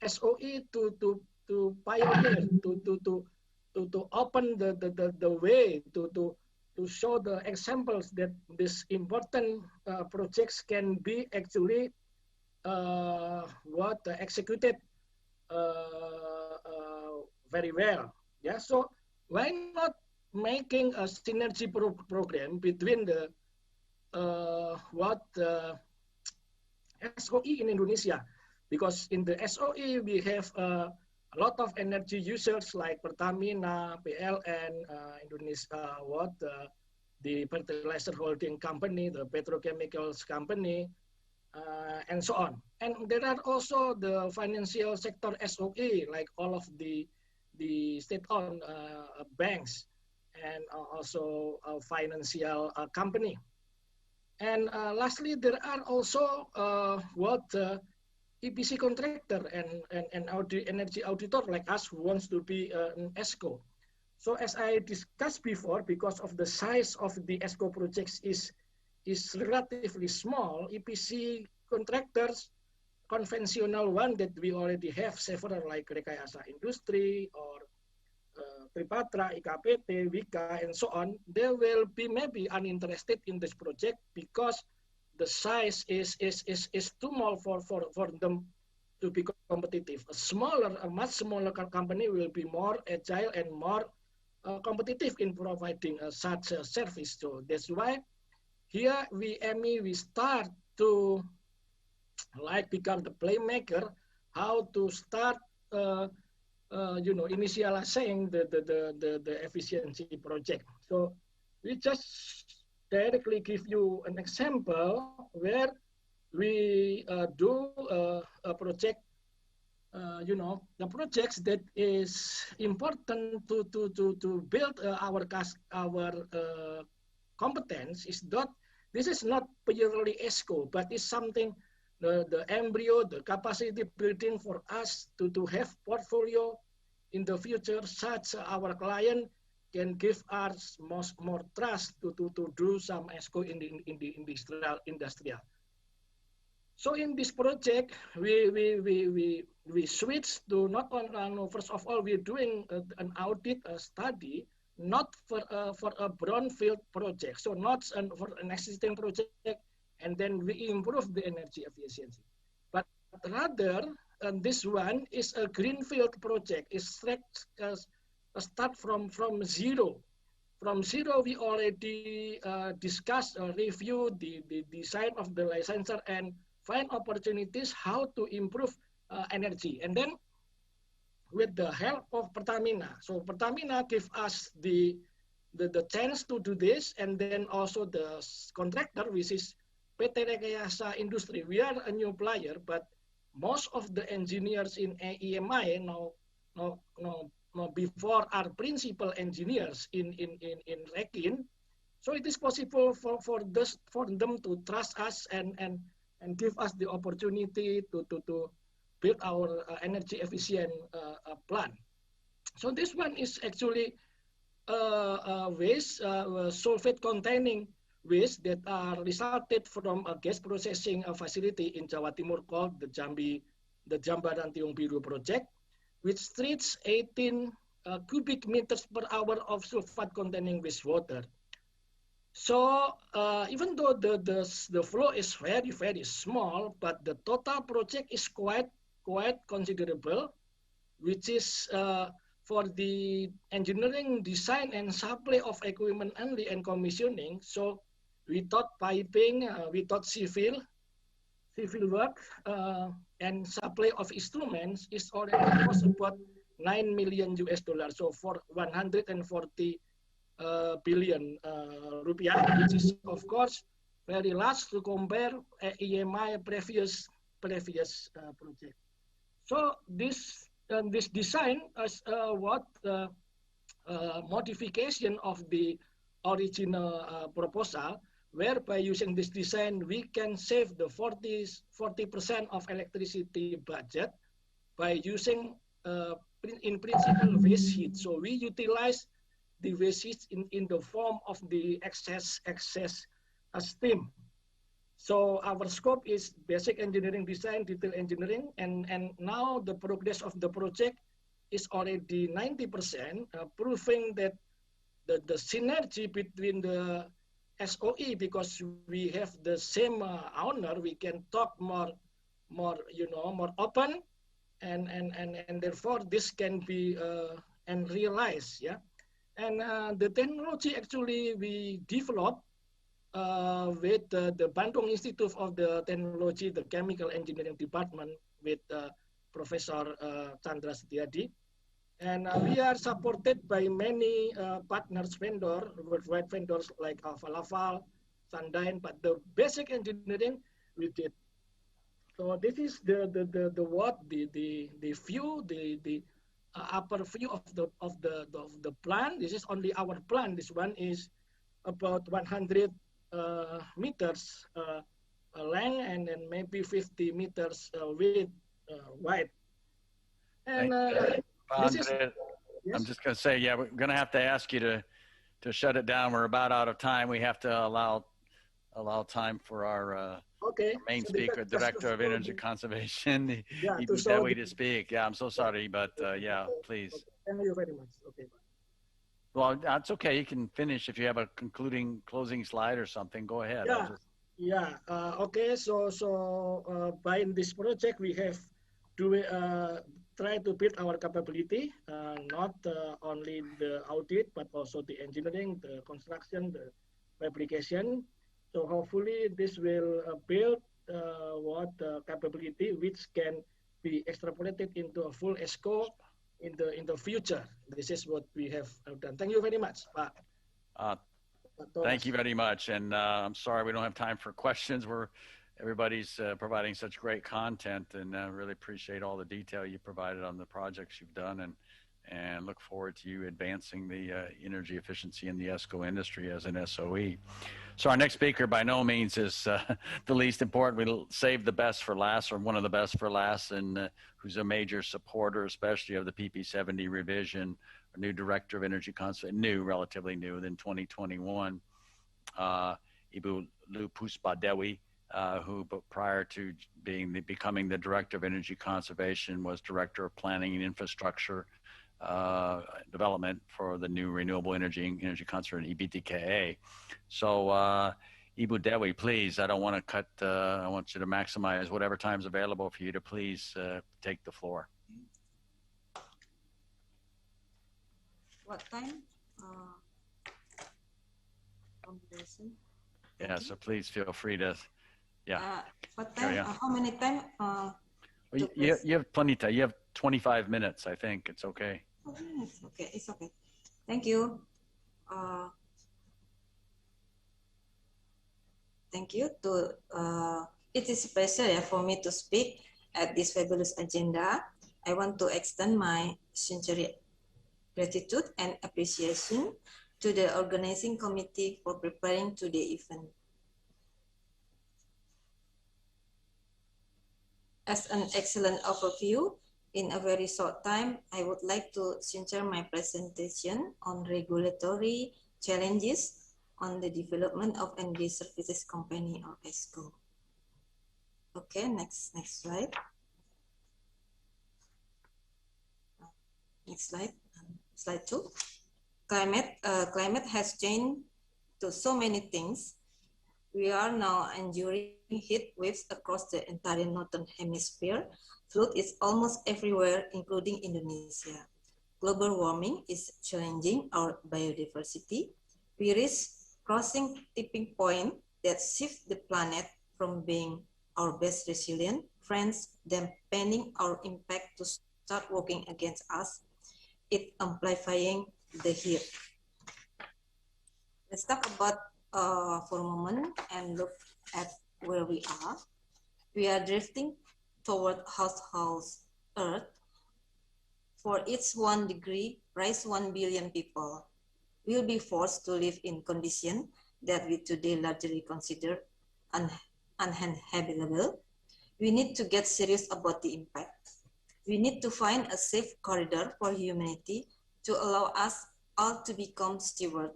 SOE to pioneer, to open the way, to show the examples that these important projects can be actually executed very well. Yeah, so why not making a synergy program between the SOE in Indonesia? Because in the SOE we have a lot of energy users like Pertamina, PLN, Indonesia, the fertilizer holding company, the petrochemicals company, and so on. And there are also the financial sector SOE, like all of the state-owned banks, and also a financial company. And lastly, there are also EPC contractor and energy auditor like us who wants to be an Esco. So as I discussed before, because of the size of the Esco projects is relatively small, EPC contractors, conventional one that we already have several like Rekayasa Industri or Tripatra, IKPT, Wika, and so on, they will be maybe uninterested in this project because the size is too small for them to be competitive. A much smaller company will be more agile and more competitive in providing such a service. So that's why here we start to become the playmaker, how to start initializing the efficiency project. So we just directly give you an example where we do a project. The projects that is important to build our competence is that this is not purely Esco, but it's something the embryo, the capacity building for us to have portfolio in the future, such our client can give us more trust to do some Esco in the industrial. So in this project, we switch to not only, first of all, we're doing an audit study, not for a brownfield project, so not for an existing project, and then we improve the energy efficiency. But rather, this one is a greenfield project. It's start from zero. From zero, we already discussed or reviewed the design of the licensor and find opportunities how to improve energy. And then with the help of Pertamina. So Pertamina give us the chance to do this, and then also the contractor, which is PT Rekayasa Industri. We are a new player, but most of the engineers in EMI now before are principal engineers in Rekin. So it is possible for them to trust us and give us the opportunity to build our energy efficient plan. So this one is actually waste, sulfate containing waste that are resulted from a gas processing facility in Jawa Timur called the Jambaran Tiung Biru project, which treats 18 cubic meters per hour of sulfate containing wastewater. So even though the flow is very small, but the total project is quite considerable, which is for the engineering, design, and supply of equipment only and commissioning. So we thought piping, we thought civil work, and supply of instruments is already cost about $9 million US. So for 140 billion rupiah, which is of course very large to compare EMI previous project. So this design is modification of the original proposal, whereby using this design we can save the 40% of electricity budget by using in principle waste heat. So we utilize the waste heat in the form of the excess steam. So our scope is basic engineering design, detail engineering, and now the progress of the project is already 90%, proving that the synergy between the SOE, because we have the same owner, we can talk more open, and therefore this can be and realized, yeah. And the technology actually we developed with the Bandung Institute of the Technology, the Chemical Engineering Department, with Professor Chandra Setiadi. And we are supported by many partners, worldwide vendors like Alfa, Sundyne, but the basic engineering we did. So this is the view, the upper view of the plan. This is only our plan. This one is about 100 meters length and then maybe 50 meters width, wide. And this is, yes? I'm just going to say, yeah, we're going to have to ask you to shut it down. We're about out of time. We have to allow time for our main speaker, Director of Energy Conservation, Dewi, to speak. Yeah, I'm so sorry, but yeah, please. Thank you very much. Okay. Well, that's okay. You can finish if you have a closing slide or something. Go ahead. Yeah. Okay. So by this project, we have to try to build our capability, not only the audit, but also the engineering, the construction, the fabrication. So hopefully this will build capability which can be extrapolated into a full ESCO in the future. This is what we have done. Thank you very much, Pak. Thank you very much. And I'm sorry we don't have time for questions. Everybody's providing such great content, and I really appreciate all the detail you provided on the projects you've done, and look forward to you advancing the energy efficiency in the ESCO industry as an SOE. So our next speaker by no means is the least important. We'll save the best for last, or one of the best for last, and who's a major supporter, especially of the PP70 revision, a new Director of Energy Conservation, relatively new, in 2021, Ibu Puspa Dewi, who prior to becoming the Director of Energy Conservation was Director of Planning and Infrastructure Development for the new Renewable Energy Conservation, EBTKA. So Ibu Dewi, please, I don't want to cut, I want you to maximize whatever time's available for you to please take the floor. What time? Yeah, so please feel free to, yeah. What time? How many time? You have plenty of time. You have 25 minutes, I think. It's okay. Oh, yes. Okay, it's okay. Thank you. Thank you. It is a pleasure for me to speak at this fabulous agenda. I want to extend my sincere gratitude and appreciation to the organizing committee for preparing today's event. As an excellent overview, in a very short time, I would like to center my presentation on regulatory challenges on the development of energy services company or ESCO. Okay, next slide. Next slide, slide 2. Climate has changed to so many things. We are now enduring heat waves across the entire northern hemisphere. Flood is almost everywhere, including Indonesia. Global warming is challenging our biodiversity. We risk crossing tipping point that shifts the planet from being our best resilient friends, dampening our impact to start working against us, it amplifying the heat. Let's talk about for a moment and look at where we are. We are drifting toward household Earth. For each 1 degree rise, 1 billion people will be forced to live in conditions that we today largely consider uninhabitable. We need to get serious about the impact. We need to find a safe corridor for humanity to allow us all to become stewards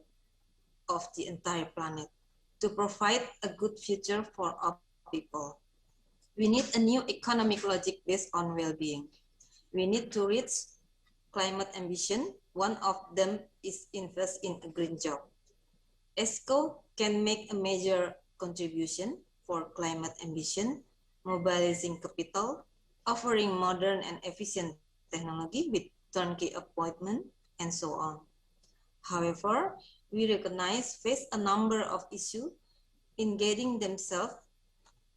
of the entire planet, to provide a good future for our people. We need a new economic logic based on well-being. We need to reach climate ambition. One of them is invest in a green job. Esco can make a major contribution for climate ambition, mobilizing capital, offering modern and efficient technology with turnkey appointment, and so on. However, we face a number of issues in getting themselves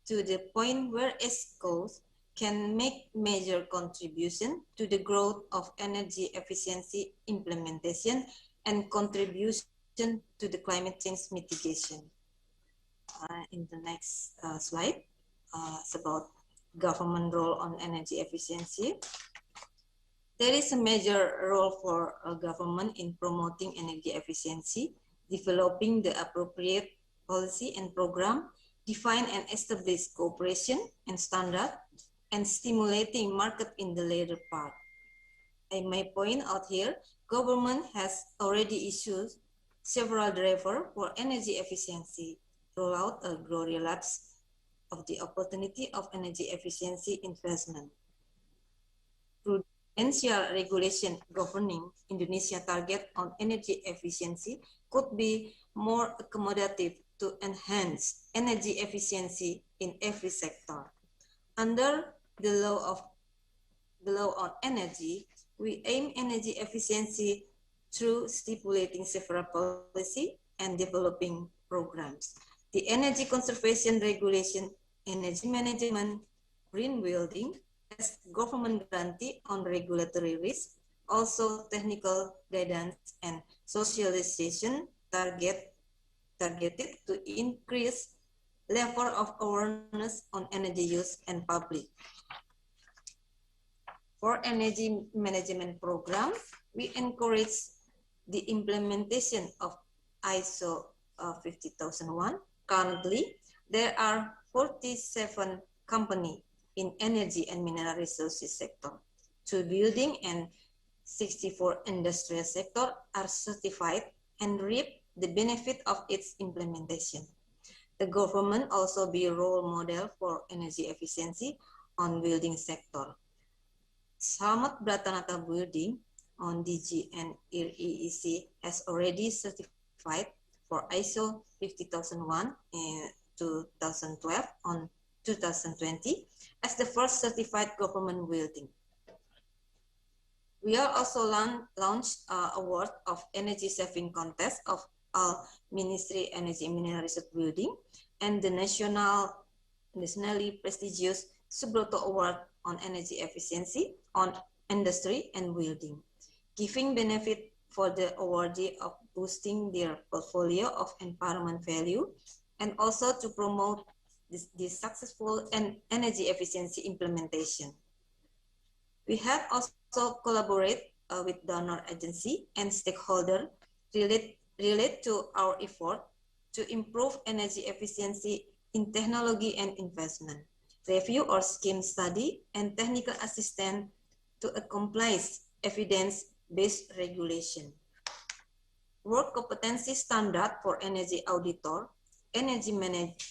to the point where ESCOs can make major contribution to the growth of energy efficiency implementation and contribution to the climate change mitigation. In the next slide, it's about government role on energy efficiency. There is a major role for a government in promoting energy efficiency, developing the appropriate policy and program, define and establish cooperation and standard, and stimulating market in the later part. I may point out here, government has already issued several drivers for energy efficiency, roll out a grow relapse of the opportunity of energy efficiency investment. Prudential regulation governing Indonesia target on energy efficiency could be more accommodative to enhance energy efficiency in every sector. Under the law on energy, we aim energy efficiency through stipulating several policy and developing programs. The energy conservation regulation, energy management, green building, as government guarantee on regulatory risk, also technical guidance and socialization targeted to increase level of awareness on energy use and public. For energy management programs, we encourage the implementation of ISO 50001. Currently, there are 47 companies in energy and mineral resources sector. 2 building and 64 industrial sector are certified and reap the benefit of its implementation. The government also be a role model for energy efficiency on building sector. Selamat Bratanata building on DG and EEC has already certified for ISO 50001 in 2012 on 2020 as the first certified government building. We are also launched award of energy saving contest of all Ministry Energy and Mineral Research building and the nationally prestigious Subroto Award on energy efficiency on industry and building, giving benefit for the awardee of boosting their portfolio of environment value and also to promote the successful and energy efficiency implementation. We have also collaborated with donor agency and stakeholder relate to our effort to improve energy efficiency in technology and investment, review or scheme study, and technical assistance to accomplish evidence-based regulation. Work competency standard for energy auditor, energy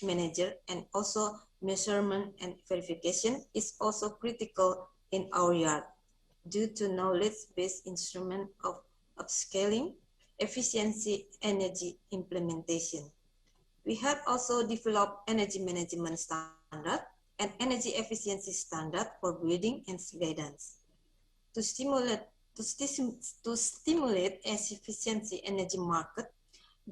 manager, and also measurement and verification is also critical in our yard due to knowledge-based instrument of upscaling, efficiency energy implementation. We have also developed energy management standard and energy efficiency standard for building and guidance. To stimulate efficiency energy market,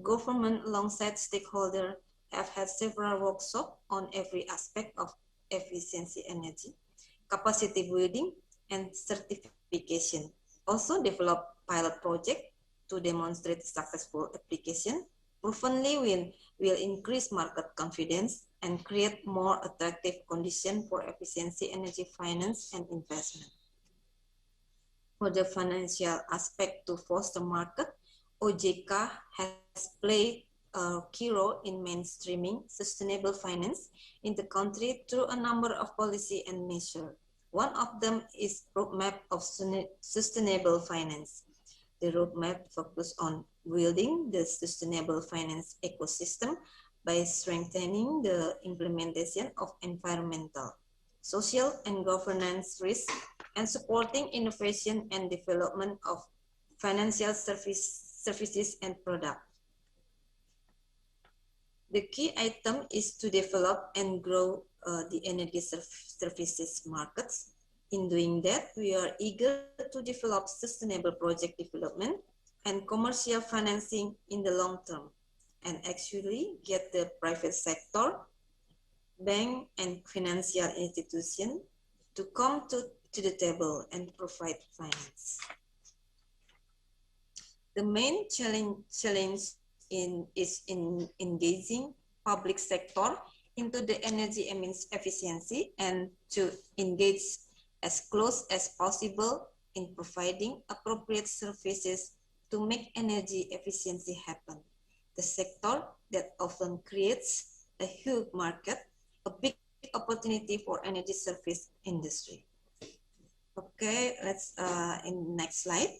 government alongside stakeholders have had several workshops on every aspect of efficiency energy, capacity building, and certification. Also develop pilot project to demonstrate successful application. Provenly will increase market confidence and create more attractive conditions for efficiency energy finance and investment. For the financial aspect to foster market, OJK has played a key role in mainstreaming sustainable finance in the country through a number of policy and measures. One of them is roadmap of sustainable finance. The roadmap focuses on building the sustainable finance ecosystem by strengthening the implementation of environmental, social, and governance risks and supporting innovation and development of financial services and products. The key item is to develop and grow the energy services markets. In doing that, we are eager to develop sustainable project development and commercial financing in the long term, and actually get the private sector, bank, and financial institution to come to the table and provide finance. The main challenge is in engaging public sector into the energy efficiency and to engage as close as possible in providing appropriate services to make energy efficiency happen. The sector that often creates a huge market, a big opportunity for energy service industry. Okay, let's in next slide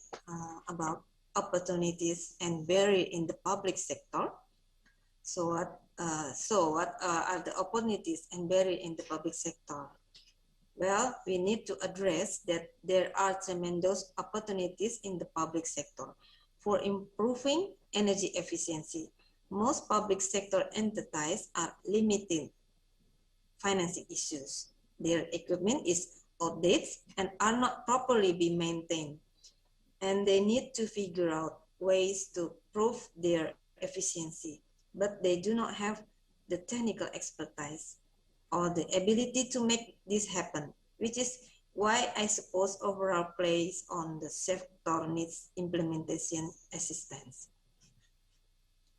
about opportunities and barrier in the public sector. So what are the opportunities and barrier in the public sector? Well, we need to address that there are tremendous opportunities in the public sector for improving energy efficiency. Most public sector entities are limited financing issues. Their equipment is outdated and are not properly being maintained. And they need to figure out ways to prove their efficiency, but they do not have the technical expertise or the ability to make this happen, which is why I suppose overall plays on the sector needs implementation assistance.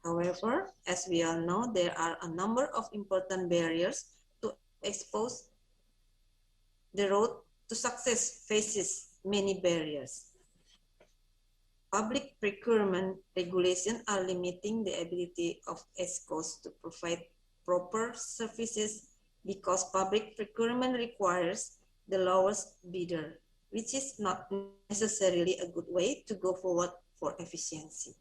However, as we all know, there are a number of important barriers to expose. The road to success faces many barriers. Public procurement regulations are limiting the ability of ESCOs to provide proper services because public procurement requires the lowest bidder, which is not necessarily a good way to go forward for efficiency.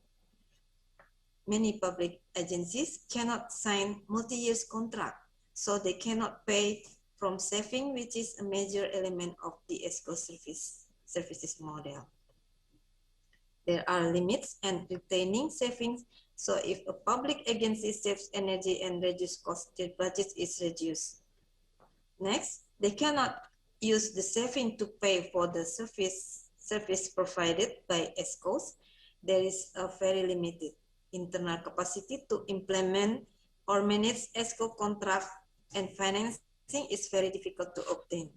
Many public agencies cannot sign multi-year contract, so they cannot pay from saving, which is a major element of the ESCO services model. There are limits and retaining savings, so if a public agency saves energy and reduces cost, their budget is reduced. Next, they cannot use the saving to pay for the service provided by ESCOs. There is a very limited internal capacity to implement or manage ESCO contract, and financing is very difficult to obtain.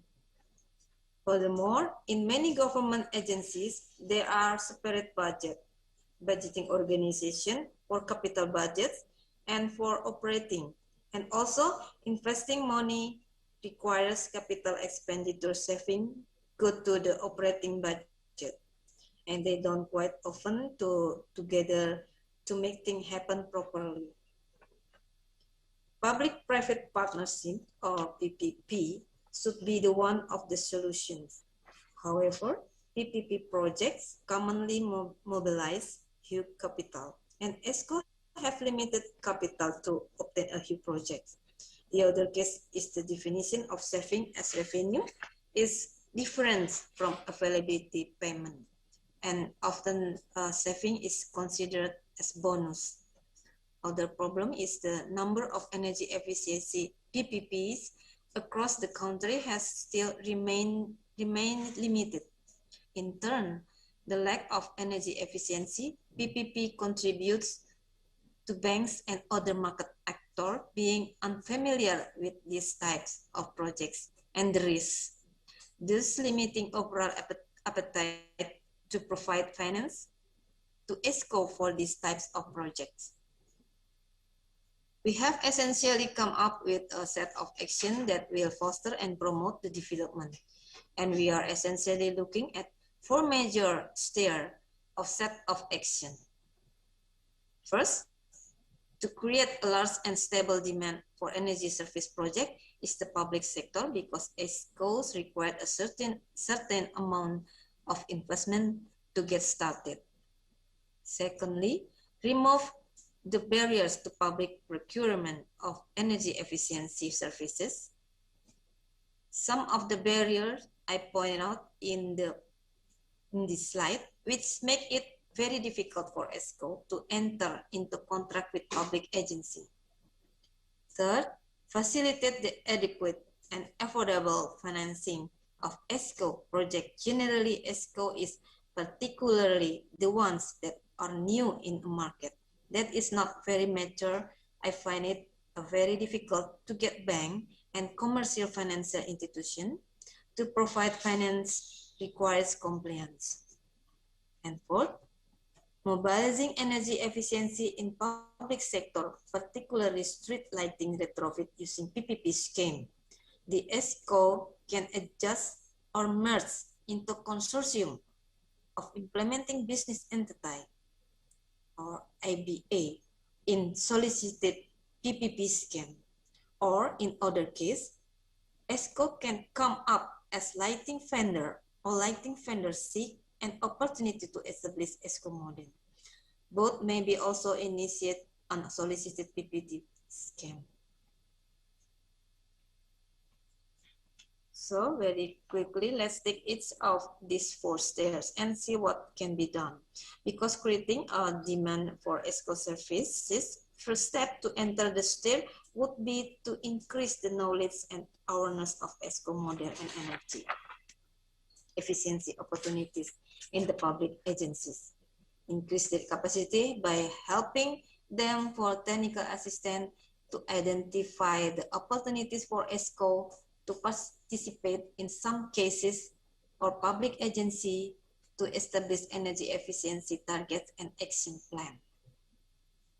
Furthermore, in many government agencies, there are separate budgeting organization for capital budgets and for operating. And also, investing money requires capital expenditure saving go to the operating budget. And they don't quite often together to make things happen properly. Public-private partnership, or PPP, should be the one of the solutions. However, PPP projects commonly mobilize huge capital, and ESCO have limited capital to obtain a huge project. The other case is the definition of saving as revenue is different from availability payment. and often saving is considered as bonus. Other problem is the number of energy efficiency PPPs across the country has still remained limited. In turn, the lack of energy efficiency PPP contributes to banks and other market actors being unfamiliar with these types of projects and the risks, thus limiting overall appetite to provide finance to Esco for these types of projects. We have essentially come up with a set of action that will foster and promote the development. And we are essentially looking at 4 major tiers of set of action. First, to create a large and stable demand for energy service project is the public sector, because ESCOs require a certain amount of investment to get started. Secondly, remove the barriers to public procurement of energy efficiency services. Some of the barriers I pointed out in this slide, which make it very difficult for ESCO to enter into contract with public agency. Third, facilitate the adequate and affordable financing of ESCO project. Generally, ESCO is particularly the ones that are new in the market. That is not very mature. I find it very difficult to get bank and commercial financial institution to provide finance requires compliance. And fourth, mobilizing energy efficiency in public sector, particularly street lighting retrofit using PPP scheme. The ESCO can adjust or merge into consortium of implementing business entity or IBA in solicited PPP scheme. Or in other case, ESCO can come up as lighting vendor or lighting vendor seek an opportunity to establish ESCO model. Both may be also initiate on solicited PPP scheme. So very quickly, let's take each of these 4 tiers and see what can be done. Because creating a demand for ESCO services, first step to enter the tier would be to increase the knowledge and awareness of ESCO model and energy efficiency opportunities in the public agencies. Increase their capacity by helping them for technical assistance to identify the opportunities for ESCO to participate in some cases, or public agency to establish energy efficiency targets and action plan.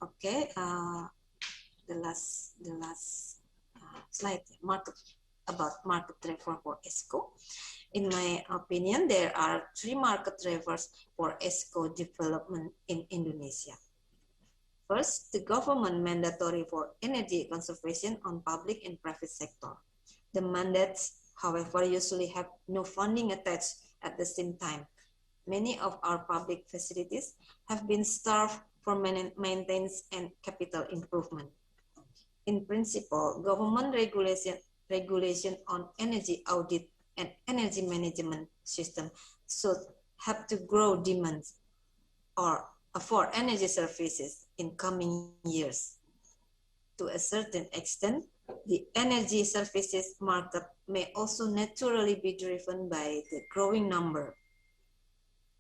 Okay, the last slide, about market driver for ESCO. In my opinion, there are 3 market drivers for ESCO development in Indonesia. First, the government mandatory for energy conservation on public and private sector. The mandates, however, usually have no funding attached at the same time. Many of our public facilities have been starved for maintenance and capital improvement. In principle, government regulation on energy audit and energy management system should have to grow demands or for energy services in coming years. To a certain extent, the energy services market may also naturally be driven by the growing number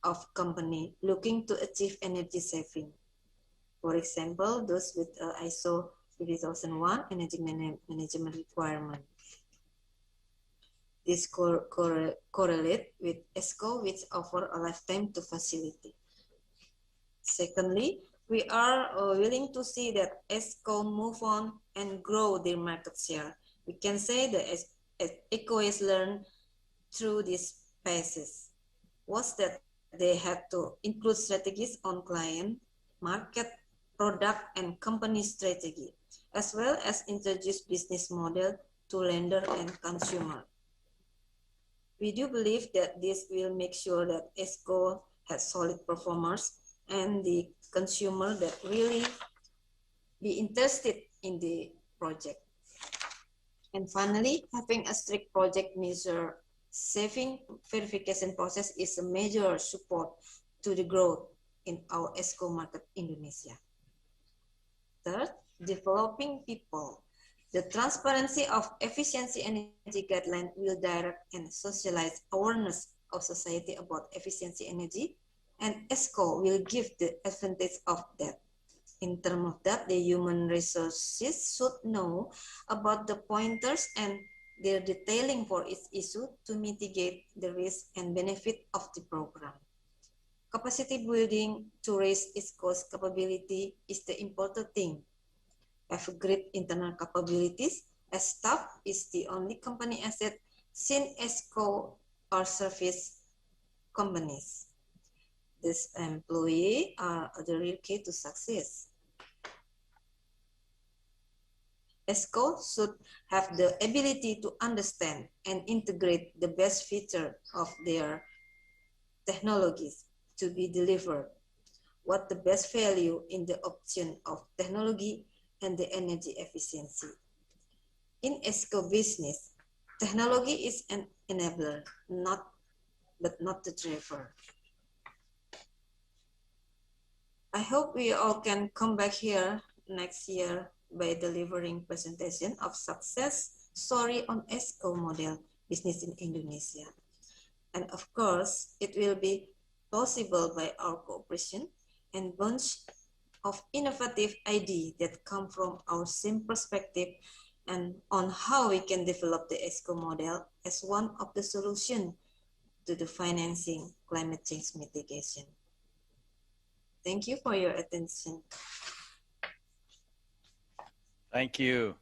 of companies looking to achieve energy saving. For example, those with ISO 2001 energy management requirement. This correlate with ESCO, which offer a lifetime to facility. Secondly, we are willing to see that ESCO move on and grow their market share. We can say that ESCO is learned through these phases. Was that they had to include strategies on client, market, product, and company strategy, as well as introduce business model to lender and consumer. We do believe that this will make sure that ESCO has solid performers and the consumer that really be interested in the project. And finally, having a strict project measure saving verification process is a major support to the growth in our ESCO market Indonesia. Third, developing people. The transparency of efficiency energy guideline will direct and socialize awareness of society about efficiency energy, and ESCO will give the advantage of that. In terms of that, the human resources should know about the pointers and their detailing for each issue to mitigate the risk and benefit of the program. Capacity building to raise ESCO's capability is the important thing. Have great internal capabilities, as staff is the only company asset since ESCO or service companies. This employee are the real key to success. ESCO should have the ability to understand and integrate the best feature of their technologies to be delivered, what the best value in the option of technology and the energy efficiency. In ESCO business, technology is an enabler, but not the driver. I hope we all can come back here next year by delivering presentation of success story on ESCO model business in Indonesia. And of course, it will be possible by our cooperation and bunch of innovative ideas that come from our same perspective and on how we can develop the ESCO model as one of the solutions to the financing climate change mitigation. Thank you for your attention. Thank you.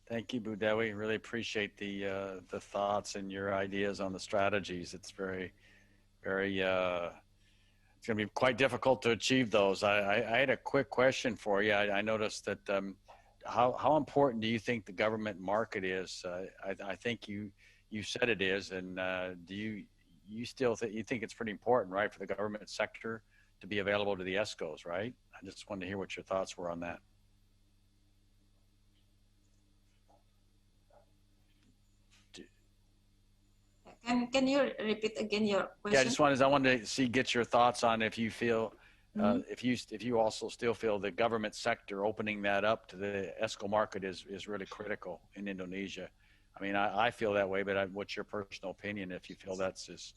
Thank you, Bu Dewi. Really appreciate the thoughts and your ideas on the strategies. It's very, it's going to be quite difficult to achieve those. I had a quick question for you. I noticed that how important do you think the government market is? I think you said it is, and do you still think it's pretty important, right, for the government sector to be available to the ESCOs, right? I just wanted to hear what your thoughts were on that. Can you repeat again your question? Yeah, I wanted to get your thoughts on if you feel, if you also still feel the government sector opening that up to the ESCO market is really critical in Indonesia. I mean, I feel that way, but what's your personal opinion if you feel that's just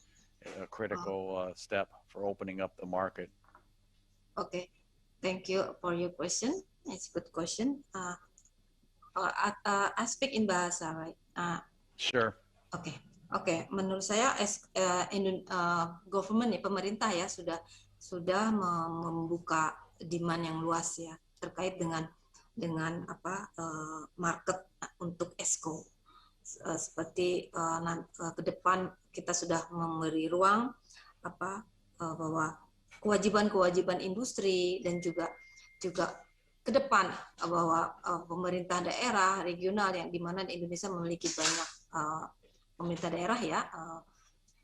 a critical step for opening up the market? Okay, thank you for your question. It's a good question. I speak in bahasa, right? Sure. Oke, menurut saya government ya, pemerintah ya sudah membuka demand yang luas ya terkait dengan market untuk ESCO. Seperti ke depan kita sudah memberi ruang bahwa kewajiban industri dan juga ke depan bahwa pemerintah daerah regional yang di mana di Indonesia memiliki banyak pemerintah daerah ya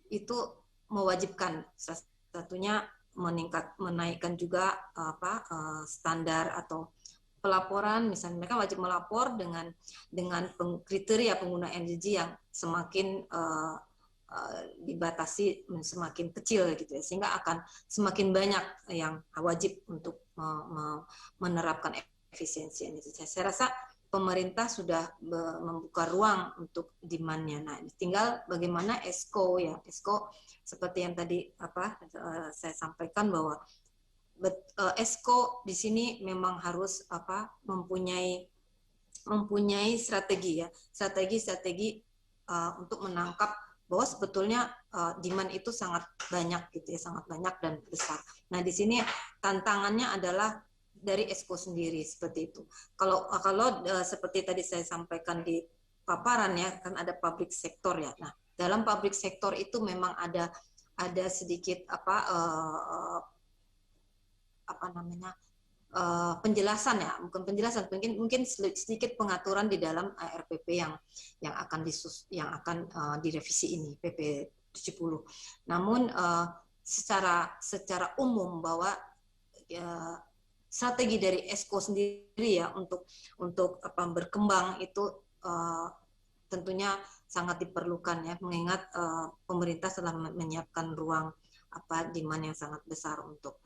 itu mewajibkan salah satunya menaikkan juga standar atau pelaporan, misalnya mereka wajib melapor dengan kriteria pengguna energi yang semakin dibatasi semakin kecil gitu ya, sehingga akan semakin banyak yang wajib untuk menerapkan efisiensi energi. Saya rasa pemerintah sudah membuka ruang untuk demand-nya. Nah, tinggal bagaimana ESCO ya. ESCO seperti yang tadi saya sampaikan bahwa ESCO di sini memang harus mempunyai strategi ya. Strategi untuk menangkap bahwa sebetulnya demand itu sangat banyak gitu ya, sangat banyak dan besar. Nah, di sini tantangannya adalah dari ESCO sendiri seperti itu. Kalau seperti tadi saya sampaikan di paparan ya, kan ada public sector ya. Nah, dalam public sector itu memang ada sedikit penjelasan ya, bukan penjelasan, mungkin sedikit pengaturan di dalam RPP yang akan direvisi ini PP 70. Namun secara umum bahwa strategi dari ESCO sendiri ya untuk berkembang itu tentunya sangat diperlukan ya, mengingat pemerintah telah menyiapkan ruang demand yang sangat besar untuk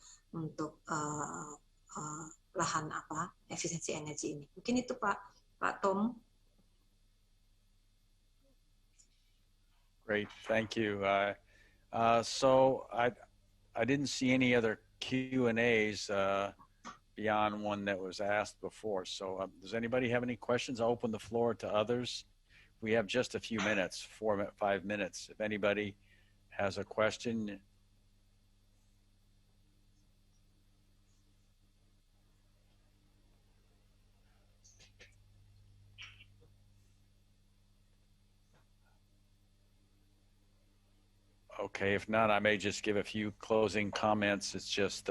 lahan efisiensi energi ini. Mungkin itu Pak Tom. Great, thank you. So I didn't see any other Q&As beyond one that was asked before. So does anybody have any questions? I'll open the floor to others. We have just a few minutes, 5 minutes. If anybody has a question. Okay, if not, I may just give a few closing comments. It's just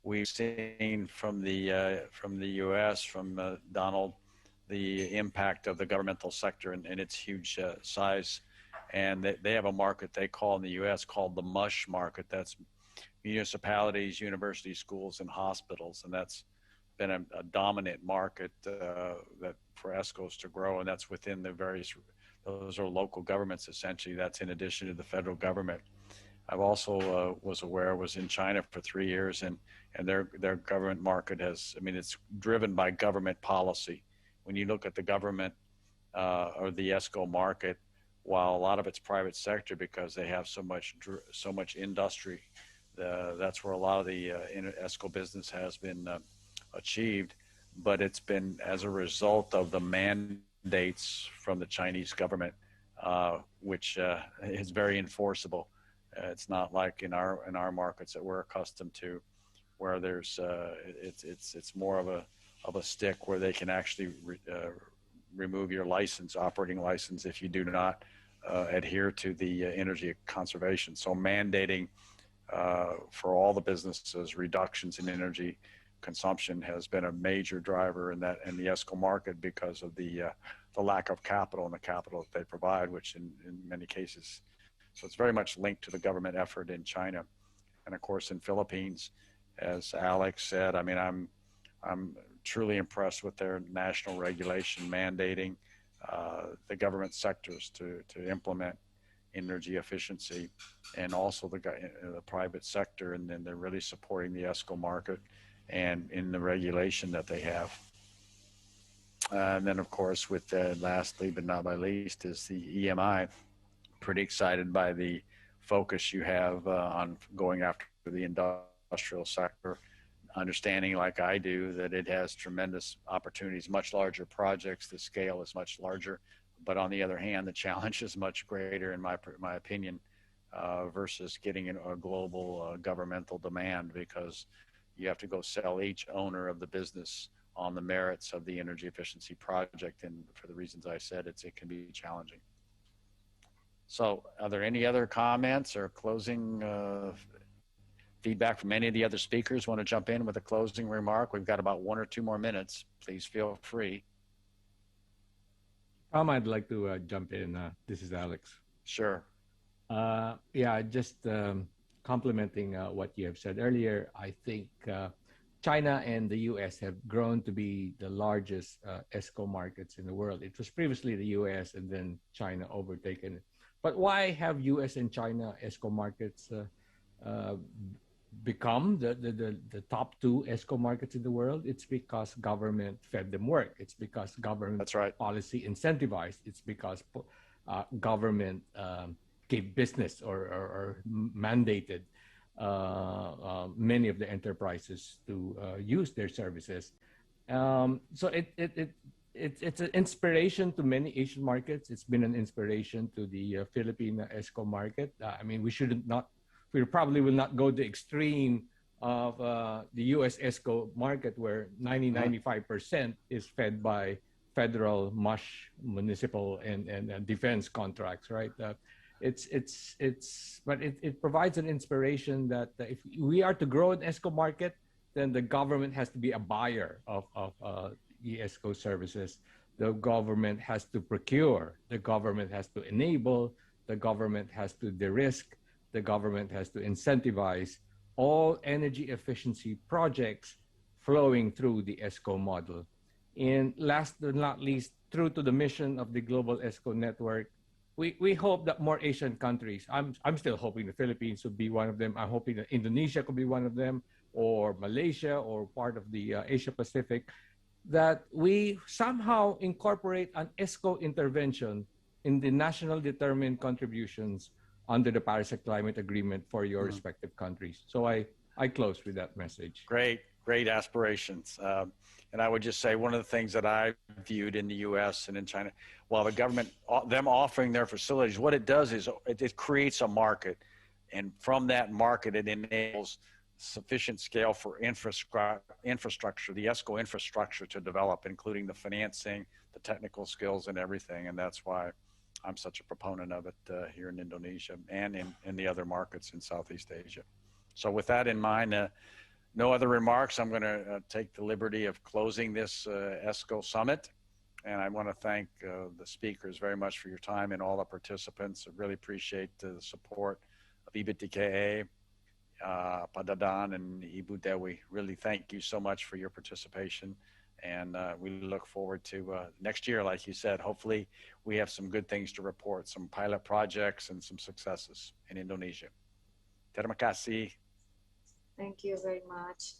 we've seen from the U.S., from Donald, the impact of the governmental sector and its huge size. And they have a market they call in the U.S. called the MUSH market. That's municipalities, universities, schools, and hospitals. And that's been a dominant market that for ESCOs to grow. And that's within the various, those are local governments, essentially. That's in addition to the federal government. I've also was in China for 3 years, and their government market has, I mean, it's driven by government policy. When you look at the government or the ESCO market, while a lot of it's private sector because they have so much industry, that's where a lot of the ESCO business has been achieved, but it's been as a result of the mandates from the Chinese government, which is very enforceable. It's not like in our markets that we're accustomed to, where there's it's more of a stick where they can actually remove your operating license if you do not adhere to the energy conservation. So mandating for all the businesses reductions in energy consumption has been a major driver in the ESCO market because of the lack of capital and the capital that they provide, which in many cases. So it's very much linked to the government effort in China. And of course, in Philippines, as Alex said, I mean, I'm truly impressed with their national regulation mandating the government sectors to implement energy efficiency, and also the private sector. And then they're really supporting the ESCO market and in the regulation that they have. And then, of course, with lastly but not by least is the EMI. Pretty excited by the focus you have on going after the industrial sector, understanding like I do that it has tremendous opportunities, much larger projects, the scale is much larger, but on the other hand, the challenge is much greater in my opinion versus getting a global governmental demand, because you have to go sell each owner of the business on the merits of the energy efficiency project, and for the reasons I said, it can be challenging. So are there any other comments or closing feedback from any of the other speakers? Want to jump in with a closing remark? We've got about 1 or 2 more minutes. Please feel free. I'd like to jump in. This is Alex. Sure. Yeah, just complementing what you have said earlier, I think China and the US have grown to be the largest ESCO markets in the world. It was previously the US and then China overtaken it. But why have US and China ESCO markets become the top 2 ESCO markets in the world? It's because government fed them work. It's because government That's right. policy incentivized. It's because government gave business or mandated many of the enterprises to use their services. So it's an inspiration to many Asian markets. It's been an inspiration to the Philippine ESCO market. I mean, we probably will not go to the extreme of the US ESCO market, where 95% is fed by federal MUSH, municipal and defense contracts, right? But it provides an inspiration that if we are to grow an ESCO market, then the government has to be a buyer of ESCO services. The government has to procure, the government has to enable, the government has to de-risk, the government has to incentivize all energy efficiency projects flowing through the ESCO model. And last but not least, true to the mission of the global ESCO network, we hope that more Asian countries, I'm still hoping the Philippines would be one of them. I'm hoping that Indonesia could be one of them, or Malaysia, or part of the Asia Pacific, that we somehow incorporate an Esco intervention in the national determined contributions under the Paris Climate Agreement for your respective countries. So I close with that message. Great aspirations. And I would just say one of the things that I viewed in the US and in China, while the government, them offering their facilities, what it does is it creates a market. And from that market, it enables sufficient scale for infrastructure, the Esco infrastructure to develop, including the financing, the technical skills and everything. And that's why I'm such a proponent of it here in Indonesia and in the other markets in Southeast Asia. So with that in mind, no other remarks. I'm going to take the liberty of closing this Esco Summit. And I want to thank the speakers very much for your time and all the participants. I really appreciate the support of IBTKA, Dadan, and Ibu Dewi. Really thank you so much for your participation. And we look forward to next year, like you said, hopefully we have some good things to report, some pilot projects and some successes in Indonesia. Terima kasih. Thank you very much.